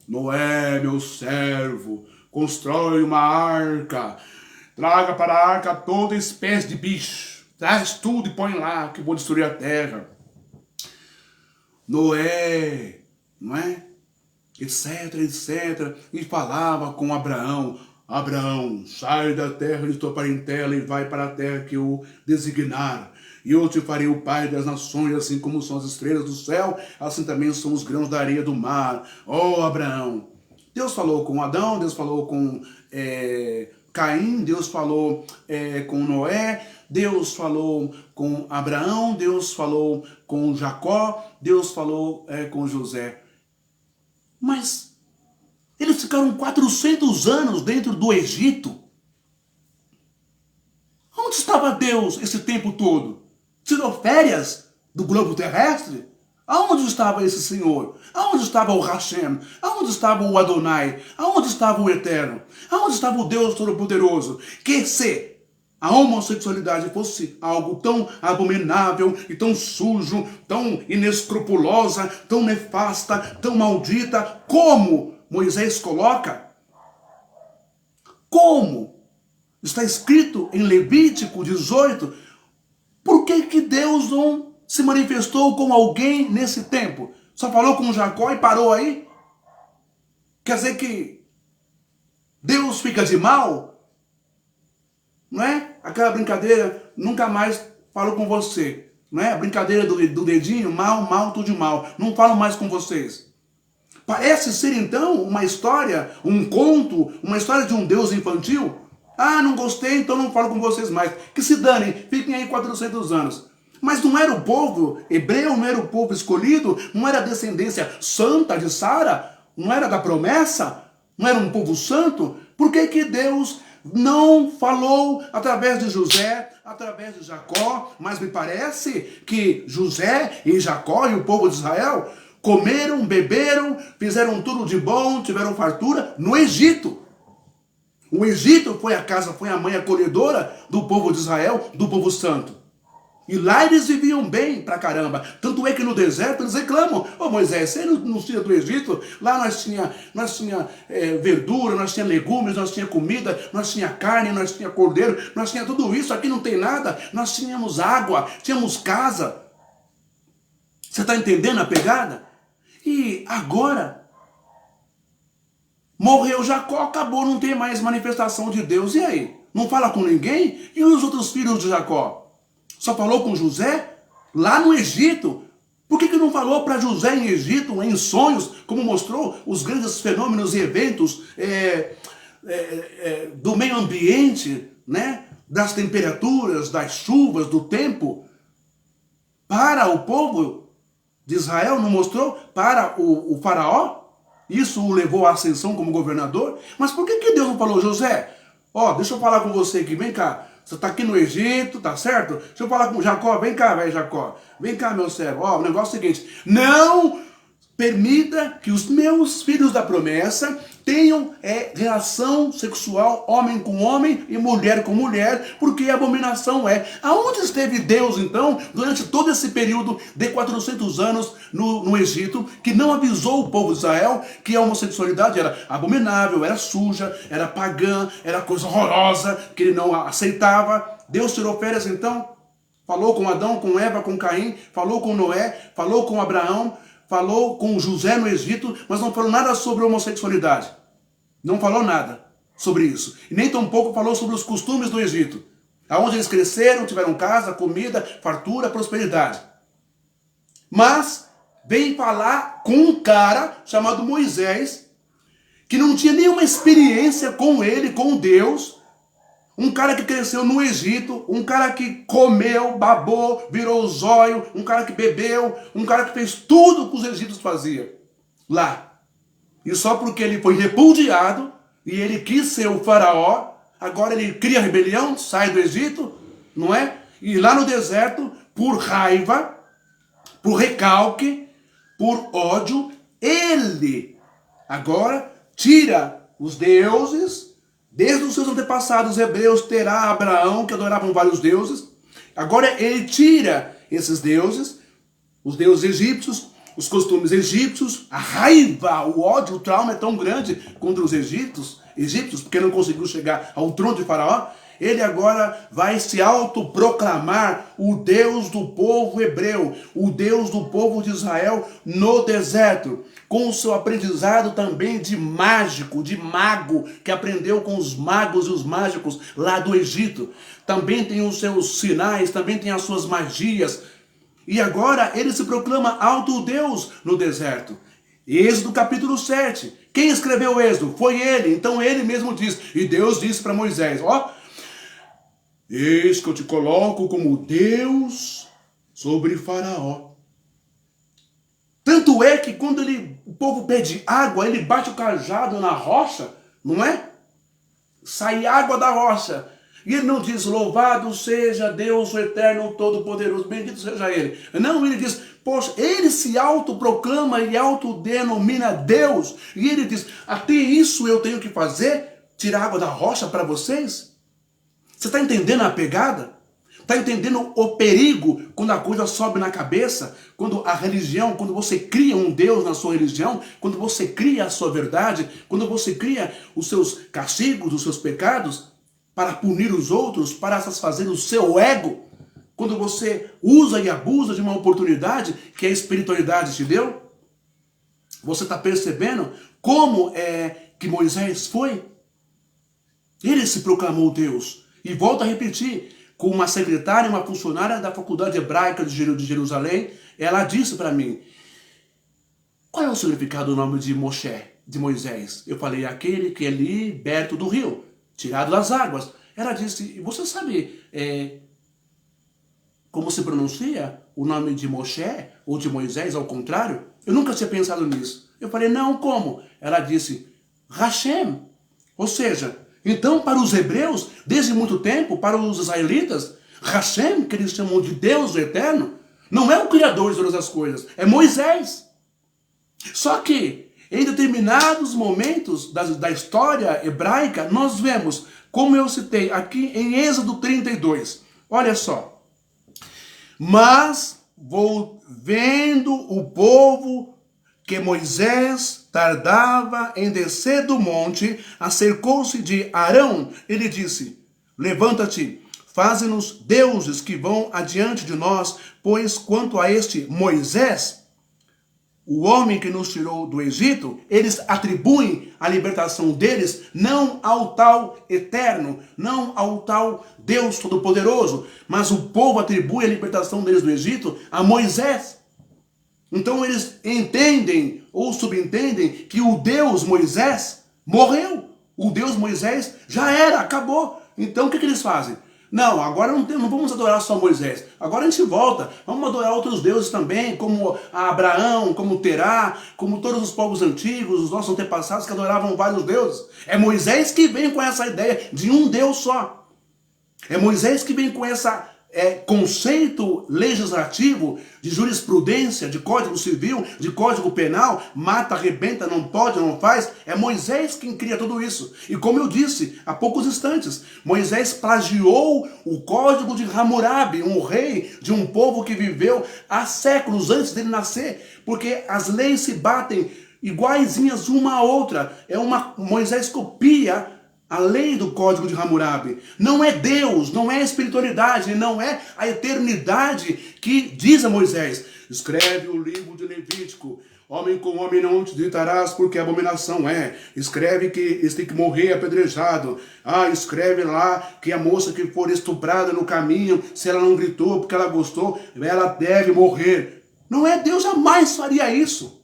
[SPEAKER 1] Noé, meu servo, constrói uma arca, traga para a arca toda espécie de bicho, traz tudo e põe lá, que eu vou destruir a terra. Noé, não é? Etc, etc. E falava com Abraão. Abraão, sai da terra de tua parentela e vai para a terra que eu designar. E eu te farei o pai das nações, assim como são as estrelas do céu, assim também são os grãos da areia do mar. Oh, Abraão! Deus falou com Adão, Deus falou com Caim, Deus falou com Noé, Deus falou com Abraão, Deus falou com Jacó, Deus falou com José. Mas eles ficaram 400 anos dentro do Egito. Onde estava Deus esse tempo todo? Tirou férias do globo terrestre? Aonde estava esse Senhor? Aonde estava o Hashem? Aonde estava o Adonai? Aonde estava o Eterno? Aonde estava o Deus Todo-Poderoso? Que se a homossexualidade fosse algo tão abominável e tão sujo, tão inescrupulosa, tão nefasta, tão maldita, como Moisés coloca? Como está escrito em Levítico 18, por que Deus não se manifestou com alguém nesse tempo? Só falou com Jacó e parou aí? Quer dizer que Deus fica de mal? Não é? Aquela brincadeira, nunca mais falo com você. Não é? A brincadeira do dedinho, mal, tudo de mal. Não falo mais com vocês. Parece ser então uma história, um conto, uma história de um Deus infantil. Ah, não gostei, então não falo com vocês mais. Que se danem, fiquem aí 400 anos. Mas não era o povo hebreu, não era o povo escolhido, não era a descendência santa de Sara, não era da promessa, não era um povo santo. Por que Deus não falou através de José, através de Jacó? Mas me parece que José e Jacó e o povo de Israel comeram, beberam, fizeram tudo de bom, tiveram fartura no Egito. O Egito foi a casa, foi a mãe acolhedora do povo de Israel, do povo santo.
[SPEAKER 2] E lá eles viviam bem pra caramba. Tanto é que no deserto eles reclamam. Ô Moisés, você não nos tira do Egito? Lá nós tinha verdura, nós tinha legumes, nós tinha comida, nós tinha carne, nós tinha cordeiro, nós tinha tudo isso. Aqui não tem nada. Nós tínhamos água, tínhamos casa. Você está entendendo a pegada? E agora, morreu Jacó, acabou, não tem mais manifestação de Deus. E aí? Não fala com ninguém? E os outros filhos de Jacó? Só falou com José lá no Egito. Por que não falou para José em Egito, em sonhos, como mostrou os grandes fenômenos e eventos do meio ambiente, né? Das temperaturas, das chuvas, do tempo? Para o povo de Israel, não mostrou? Para o faraó? Isso o levou à ascensão como governador? Mas por que Deus não falou, José? Ó, deixa eu falar com você aqui, vem cá. Você está aqui no Egito, tá certo? Deixa eu falar com Jacó, vem cá, velho Jacó. Vem cá, meu servo. Ó, o negócio é o seguinte, não permita que os meus filhos da promessa tenham relação sexual homem com homem e mulher com mulher, porque a abominação é. Aonde esteve Deus, então, durante todo esse período de 400 anos no Egito, que não avisou o povo de Israel que a homossexualidade era abominável, era suja, era pagã, era coisa horrorosa, que ele não aceitava? Deus tirou férias, então? Falou com Adão, com Eva, com Caim, falou com Noé, falou com Abraão, falou com José no Egito, mas não falou nada sobre homossexualidade. Não falou nada sobre isso. E nem tampouco falou sobre os costumes do Egito. Aonde eles cresceram, tiveram casa, comida, fartura, prosperidade. Mas veio falar com um cara chamado Moisés, que não tinha nenhuma experiência com ele, com Deus. Um cara que cresceu no Egito, um cara que comeu, babou, virou zóio, um cara que bebeu, um cara que fez tudo que os egípcios faziam lá. E só porque ele foi repudiado e ele quis ser o faraó, agora ele cria rebelião, sai do Egito, não é? E lá no deserto, por raiva, por recalque, por ódio, ele agora tira os deuses. Desde os seus antepassados hebreus, Terá, Abraão, que adoravam vários deuses. Agora ele tira esses deuses, os deuses egípcios, os costumes egípcios, a raiva, o ódio, o trauma é tão grande contra os egípcios, porque não conseguiu chegar ao trono de Faraó. Ele agora vai se autoproclamar o Deus do povo hebreu, o Deus do povo de Israel no deserto, com o seu aprendizado também de mágico, de mago, que aprendeu com os magos e os mágicos lá do Egito. Também tem os seus sinais, também tem as suas magias. E agora ele se proclama auto-Deus no deserto. Êxodo capítulo 7. Quem escreveu o Êxodo? Foi ele. Então ele mesmo diz. E Deus disse para Moisés, ó, eis que eu te coloco como Deus sobre Faraó. Tanto é que quando o povo pede água, ele bate o cajado na rocha, não é? Sai água da rocha. E ele não diz, louvado seja Deus o eterno, todo-poderoso, bendito seja ele. Não, ele diz, poxa, ele se autoproclama e autodenomina Deus. E ele diz, até isso eu tenho que fazer? Tirar água da rocha para vocês? Você está entendendo a pegada? Está entendendo o perigo quando a coisa sobe na cabeça? Quando a religião, quando você cria um Deus na sua religião, quando você cria a sua verdade, quando você cria os seus castigos, os seus pecados, para punir os outros, para satisfazer o seu ego, quando você usa e abusa de uma oportunidade que a espiritualidade te deu, você está percebendo como é que Moisés foi? Ele se proclamou Deus. E volto a repetir, com uma secretária, uma funcionária da faculdade hebraica de Jerusalém, ela disse para mim, qual é o significado do nome de Moshe, de Moisés? Eu falei, aquele que é liberto do rio, tirado das águas. Ela disse, você sabe como se pronuncia o nome de Moshe ou de Moisés ao contrário? Eu nunca tinha pensado nisso. Eu falei, não, como? Ela disse, Hashem. Ou seja, então para os hebreus, desde muito tempo, para os israelitas, Hashem, que eles chamam de Deus eterno, não é o Criador de todas as coisas, é Moisés. Só que em determinados momentos da história hebraica, nós vemos, como eu citei aqui em Êxodo 32, olha só, Mas vendo o povo que Moisés tardava em descer do monte, acercou-se de Arão e lhe disse: levanta-te, faze-nos deuses que vão adiante de nós, pois quanto a este Moisés, o homem que nos tirou do Egito, eles atribuem a libertação deles não ao tal eterno, não ao tal Deus Todo-Poderoso, mas o povo atribui a libertação deles do Egito a Moisés. Então eles entendem ou subentendem que o Deus Moisés morreu. O Deus Moisés já era, acabou. Então o que eles fazem? Não, agora não vamos adorar só Moisés. Agora a gente volta. Vamos adorar outros deuses também, como Abraão, como Terá, como todos os povos antigos, os nossos antepassados que adoravam vários deuses. É Moisés que vem com essa ideia de um Deus só. É Moisés que vem com essa conceito legislativo de jurisprudência, de código civil, de código penal, mata, arrebenta, não pode, não faz. É Moisés quem cria tudo isso. E como eu disse há poucos instantes, Moisés plagiou o código de Hammurabi, um rei de um povo que viveu há séculos antes dele nascer, porque as leis se batem iguaizinhas uma à outra. Moisés copia a lei do código de Hammurabi. Não é Deus, não é a espiritualidade, não é a eternidade que diz a Moisés: escreve o livro de Levítico. Homem com homem não te ditarás, porque abominação é. Escreve que esse tem que morrer apedrejado. Escreve lá que a moça que for estuprada no caminho, se ela não gritou porque ela gostou, ela deve morrer. Não é Deus, jamais faria isso.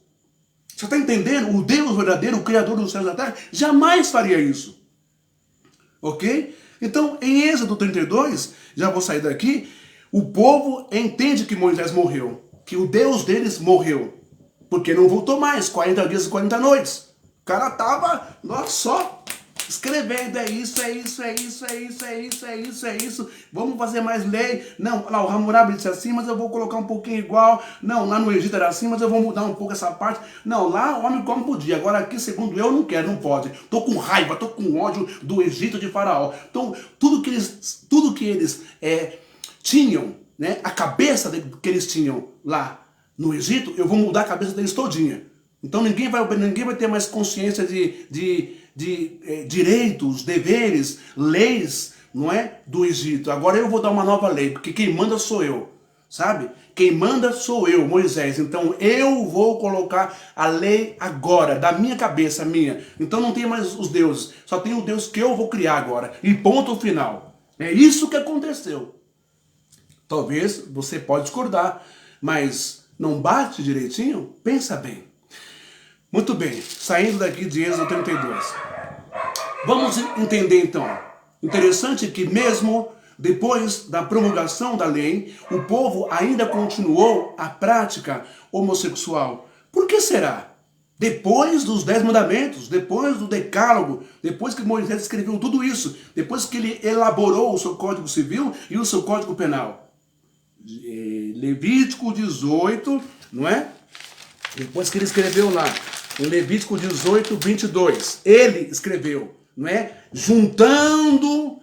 [SPEAKER 2] Você está entendendo? O Deus verdadeiro, o Criador dos céus e da terra, jamais faria isso. Ok? Então, em Êxodo 32, já vou sair daqui, o povo entende que Moisés morreu, que o Deus deles morreu, porque não voltou mais, 40 dias e 40 noites. O cara estava, só escrevendo, é isso, é isso, é isso, é isso, é isso, é isso, é isso, vamos fazer mais lei. Não, lá o Hammurabi disse assim, mas eu vou colocar um pouquinho igual. Não, lá no Egito era assim, mas eu vou mudar um pouco essa parte. Não, lá o homem come podia, agora aqui, segundo eu, não quero, não pode. Tô com raiva, tô com ódio do Egito de Faraó. Então, tudo que eles tinham, né, a cabeça que eles tinham lá no Egito, eu vou mudar a cabeça deles todinha. Então ninguém vai ter mais consciência de direitos, deveres, leis, não é? Do Egito. Agora eu vou dar uma nova lei, porque quem manda sou eu, sabe? Quem manda sou eu, Moisés. Então eu vou colocar a lei agora, da minha cabeça, minha. Então não tem mais os deuses, só tem o Deus que eu vou criar agora. E ponto final. É isso que aconteceu. Talvez você pode discordar, mas não bate direitinho? Pensa bem. Muito bem, saindo daqui de Êxodo 32. Vamos entender então. Interessante que mesmo depois da promulgação da lei, o povo ainda continuou a prática homossexual. Por que será? Depois dos 10 mandamentos, depois do decálogo, depois que Moisés escreveu tudo isso, depois que ele elaborou o seu código civil e o seu código penal. Levítico 18, não é? Depois que ele escreveu lá, em Levítico 18, 22, ele escreveu, não é? Juntando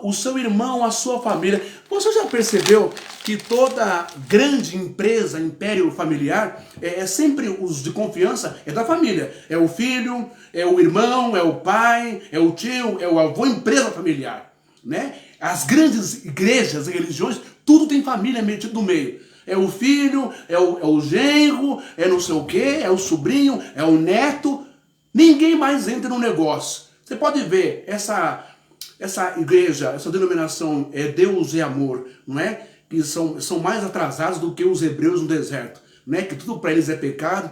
[SPEAKER 2] o seu irmão à sua família. Você já percebeu que toda grande empresa, império familiar, sempre os de confiança é da família. É o filho, é o irmão, é o pai, é o tio, é o avô, empresa familiar, né? As grandes igrejas e religiões, tudo tem família metido no meio. É o filho, é o genro, é não sei o quê, é o sobrinho, é o neto. Ninguém mais entra no negócio. Você pode ver, essa igreja, essa denominação Deus e Amor, não é? Que são mais atrasados do que os hebreus no deserto. Né? Que tudo para eles é pecado,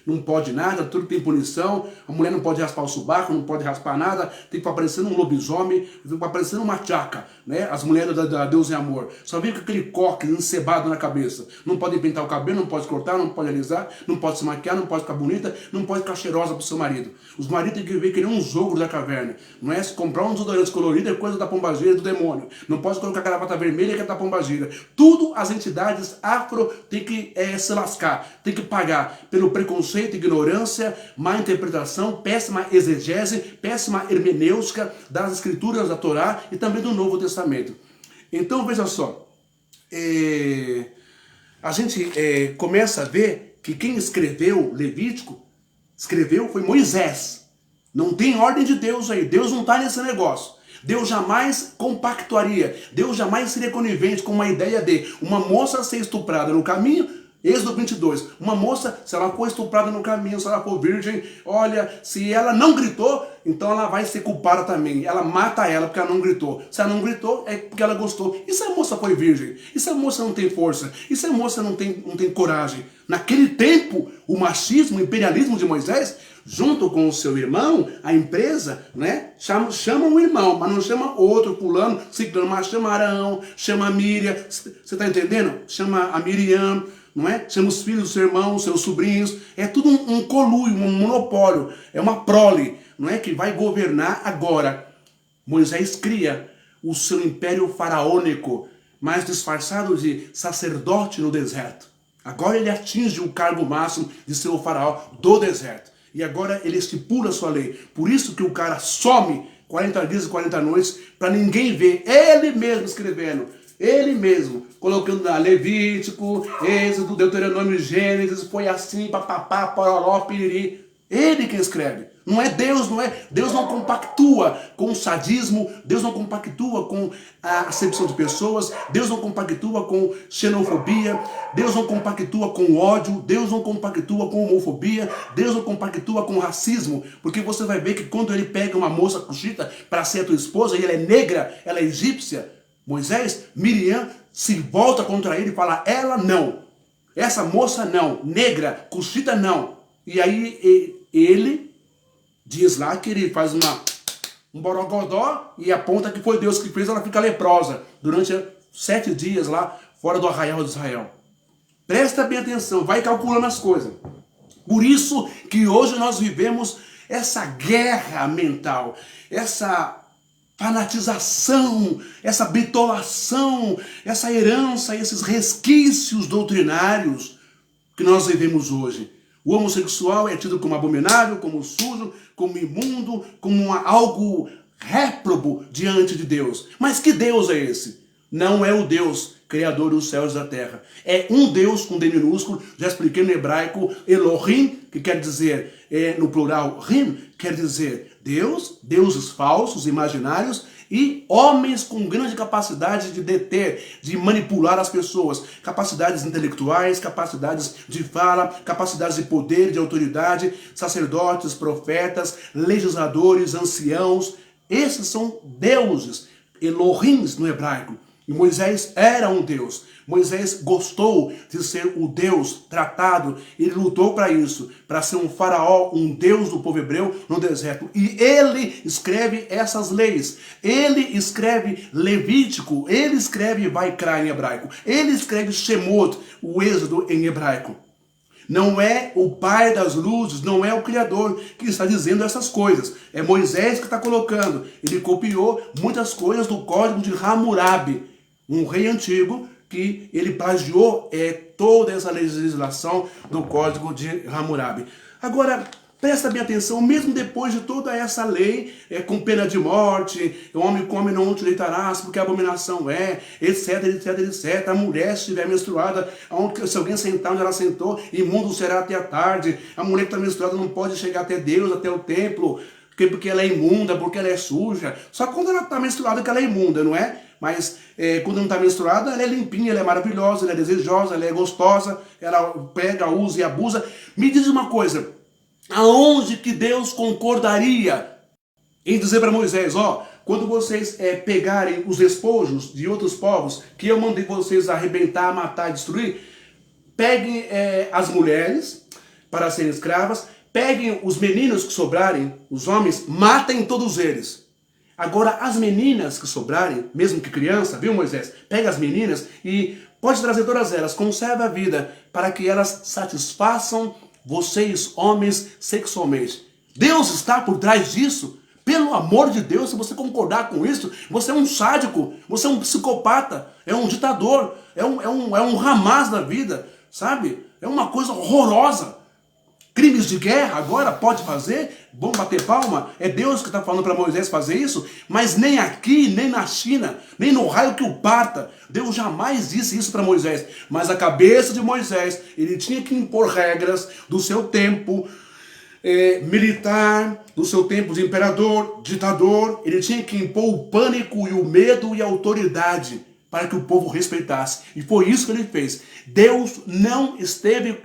[SPEAKER 2] não pode nada, tudo tem punição, a mulher não pode raspar o sobaco, não pode raspar nada, tem que aparecer um lobisomem, tem que aparecer uma tchaca, né? As mulheres da Deus e Amor, só vem com aquele coque encebado na cabeça, não pode pintar o cabelo, não pode cortar, não pode alisar, não pode se maquiar, não pode ficar bonita, não pode ficar cheirosa pro seu marido. Os maridos têm que viver que nem uns ogros da caverna, não é? Se comprar um desodorante colorido é coisa da pombagira do demônio, não pode colocar gravata vermelha que é da pombagira. Tudo as entidades afro têm que se lascar, tem que pagar pelo preconceito, ignorância, má interpretação, péssima exegese, péssima hermenêutica das escrituras da Torá e também do Novo Testamento. Então veja só, a gente começa a ver que quem escreveu Levítico, foi Moisés. Não tem ordem de Deus aí. Deus não está nesse negócio. Deus jamais compactuaria. Deus jamais seria conivente com uma ideia de uma moça ser estuprada no caminho. Êxodo 22. Uma moça, se ela for estuprada no caminho, se ela for virgem, olha, se ela não gritou, então ela vai ser culpada também. Ela mata ela porque ela não gritou. Se ela não gritou, é porque ela gostou. E se a moça foi virgem? E se a moça não tem força? E se a moça não tem coragem? Naquele tempo, o machismo, o imperialismo de Moisés, junto com o seu irmão, a empresa, né, chama um irmão, mas não chama outro, pulando, ciclano, mas chama Arão, chama a Miriam, você está entendendo? Chama a Miriam, não é? Chama os filhos do seu irmão, seus sobrinhos, é tudo um conluio, um monopólio, é uma prole, não é? Que vai governar agora. Moisés cria o seu império faraônico, mas disfarçado de sacerdote no deserto. Agora ele atinge o cargo máximo de ser o faraó do deserto. E agora ele estipula a sua lei. Por isso que o cara some 40 dias e 40 noites para ninguém ver. Ele mesmo escrevendo. Ele mesmo. Colocando lá Levítico, Êxodo, Deuteronômio, Gênesis. Foi assim, papapá, pororó, piriri. Ele quem escreve. Não é Deus, não é. Deus não compactua com o sadismo, Deus não compactua com a acepção de pessoas, Deus não compactua com xenofobia, Deus não compactua com ódio, Deus não compactua com homofobia, Deus não compactua com racismo, porque você vai ver que quando ele pega uma moça cuxita para ser a tua esposa e ela é negra, ela é egípcia, Moisés, Miriam se volta contra ele e fala, ela não, essa moça não, negra, cuxita não. E aí ele diz lá que ele faz um borogodó e aponta que foi Deus que fez, ela fica leprosa durante 7 dias lá fora do arraial de Israel. Presta bem atenção, vai calculando as coisas. Por isso que hoje nós vivemos essa guerra mental, essa fanatização, essa bitolação, essa herança, esses resquícios doutrinários que nós vivemos hoje. O homossexual é tido como abominável, como sujo, como imundo, como algo réprobo diante de Deus. Mas que Deus é esse? Não é o Deus criador dos céus e da terra. É um Deus com D minúsculo, já expliquei no hebraico, Elohim, que quer dizer, no plural, Rim, quer dizer Deus, deuses falsos, imaginários, e homens com grande capacidade de deter, de manipular as pessoas. Capacidades intelectuais, capacidades de fala, capacidades de poder, de autoridade, sacerdotes, profetas, legisladores, anciãos. Esses são deuses, Elohims no hebraico. E Moisés era um Deus. Moisés gostou de ser o Deus tratado. Ele lutou para isso, para ser um faraó, um Deus do povo hebreu no deserto. E ele escreve essas leis. Ele escreve Levítico. Ele escreve Vaikra em hebraico. Ele escreve Shemot, o Êxodo em hebraico. Não é o Pai das luzes, não é o Criador que está dizendo essas coisas. É Moisés que está colocando. Ele copiou muitas coisas do código de Hammurabi, um rei antigo que ele plagiou toda essa legislação do código de Hammurabi. Agora, presta bem atenção, mesmo depois de toda essa lei, com pena de morte, o homem come não te deitarás, porque a abominação etc, etc, etc. A mulher, se estiver menstruada, se alguém sentar onde ela sentou, imundo será até a tarde. A mulher que está menstruada não pode chegar até Deus, até o templo, porque ela é imunda, porque ela é suja. Só quando ela está menstruada que ela é imunda, não é? Mas quando não está menstruada, ela é limpinha, ela é maravilhosa, ela é desejosa, ela é gostosa, ela pega, usa e abusa. Me diz uma coisa, aonde que Deus concordaria em dizer para Moisés, quando vocês pegarem os despojos de outros povos, que eu mandei vocês arrebentar, matar, destruir, peguem as mulheres para serem escravas, peguem os meninos que sobrarem, os homens, matem todos eles. Agora, as meninas que sobrarem, mesmo que criança, viu, Moisés? Pega as meninas e pode trazer todas elas, conserve a vida, para que elas satisfaçam vocês, homens, sexualmente. Deus está por trás disso? Pelo amor de Deus, se você concordar com isso, você é um sádico, você é um psicopata, é um ditador, é um Hamas da vida, sabe? É uma coisa horrorosa. crimes de guerra agora pode fazer, vamos bater palma, é Deus que está falando para Moisés fazer isso, mas nem aqui, nem na China, nem no raio que o parta, Deus jamais disse isso para Moisés, mas a cabeça de Moisés, ele tinha que impor regras do seu tempo militar, do seu tempo de imperador, ditador, ele tinha que impor o pânico e o medo e a autoridade para que o povo respeitasse, e foi isso que ele fez. Deus não esteve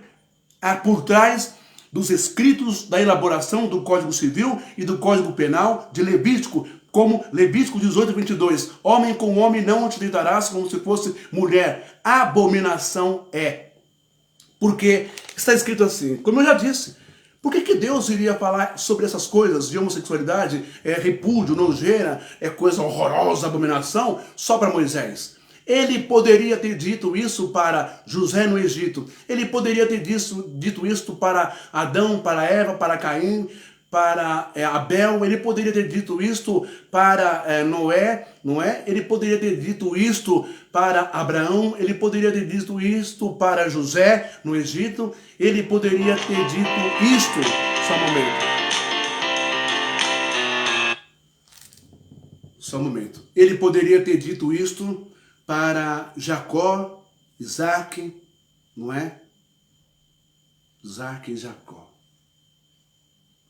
[SPEAKER 2] por trás dos escritos da elaboração do Código Civil e do Código Penal de Levítico, como Levítico 18:22. Homem com homem não te tratarás como se fosse mulher. Abominação é. Porque está escrito assim, como eu já disse, por que Deus iria falar sobre essas coisas de homossexualidade, repúdio, nojeira, coisa horrorosa, abominação, só para Moisés? Ele poderia ter dito isso para José no Egito. Ele poderia ter dito isso para Adão, para Eva, para Caim, para Abel. Ele poderia ter dito isto para Noé, não é? Ele poderia ter dito isto para Abraão. Ele poderia ter dito isto para José no Egito. Ele poderia ter dito isto. Só um momento. Só um momento. Ele poderia ter dito isto para Jacó, Isaac, não é? Isaac e Jacó.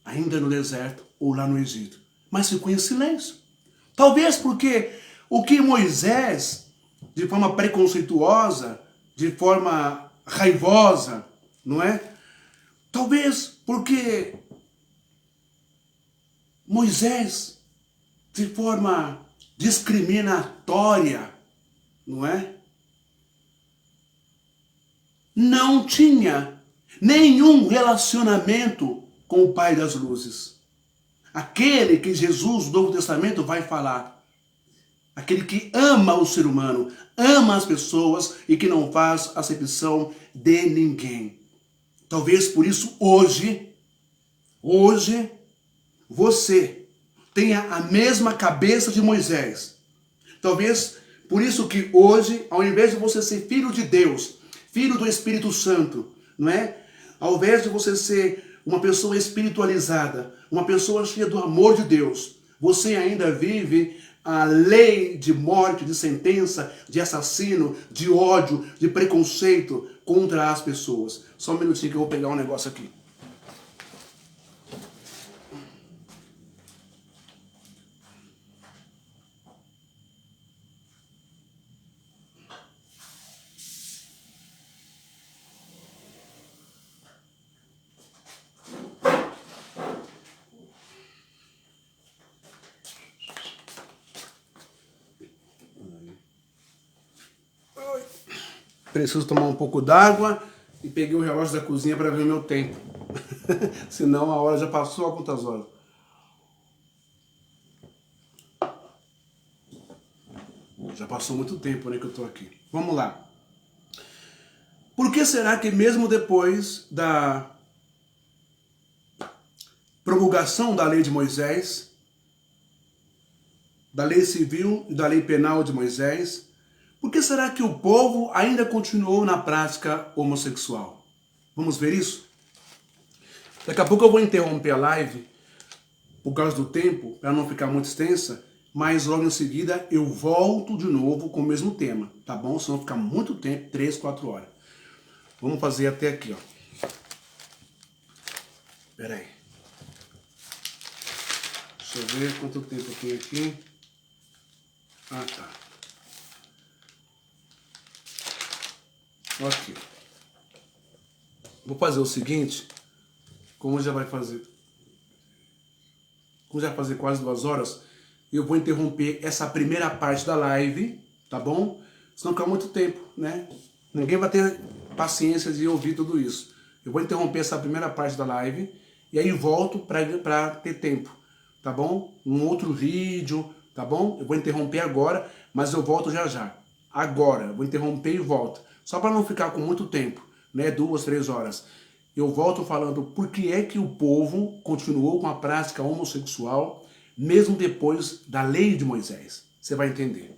[SPEAKER 2] Ainda no deserto ou lá no Egito. Mas ficou em silêncio. Talvez porque o que Moisés, de forma preconceituosa, de forma raivosa, não é? Talvez porque Moisés, de forma discriminatória, não é? Não tinha nenhum relacionamento com o Pai das Luzes. Aquele que Jesus, no Novo Testamento, vai falar. Aquele que ama o ser humano, ama as pessoas e que não faz acepção de ninguém. Talvez por isso hoje, você tenha a mesma cabeça de Moisés. Talvez por isso que hoje, ao invés de você ser filho de Deus, filho do Espírito Santo, não é? Ao invés de você ser uma pessoa espiritualizada, uma pessoa cheia do amor de Deus, você ainda vive a lei de morte, de sentença, de assassino, de ódio, de preconceito contra as pessoas. Só um minutinho que eu vou pegar um negócio aqui. Preciso tomar um pouco d'água e peguei o relógio da cozinha para ver o meu tempo. Senão a hora já passou há quantas horas? Já passou muito tempo, né, que eu estou aqui. Vamos lá. Por que será que mesmo depois da promulgação da lei de Moisés, da lei civil e da lei penal de Moisés, por que será que o povo ainda continuou na prática homossexual? Vamos ver isso? Daqui a pouco eu vou interromper a live, por causa do tempo, para não ficar muito extensa, mas logo em seguida eu volto de novo com o mesmo tema, tá bom? Senão ficar muito tempo, 3, 4 horas. Vamos fazer até aqui, ó. Espera aí. Deixa eu ver quanto tempo eu tenho aqui. Ah, tá. Ok. Vou fazer o seguinte, como já vai fazer quase 2 horas, eu vou interromper essa primeira parte da live, tá bom? Senão fica muito tempo, né? Ninguém vai ter paciência de ouvir tudo isso. Eu vou interromper essa primeira parte da live e aí volto para ter tempo, tá bom? Um outro vídeo, tá bom? Eu vou interromper agora, mas eu volto já já. Agora, eu vou interromper e volto. Só para não ficar com muito tempo, né? 2, 3 horas. Eu volto falando por que é que o povo continuou com a prática homossexual mesmo depois da lei de Moisés. Você vai entender.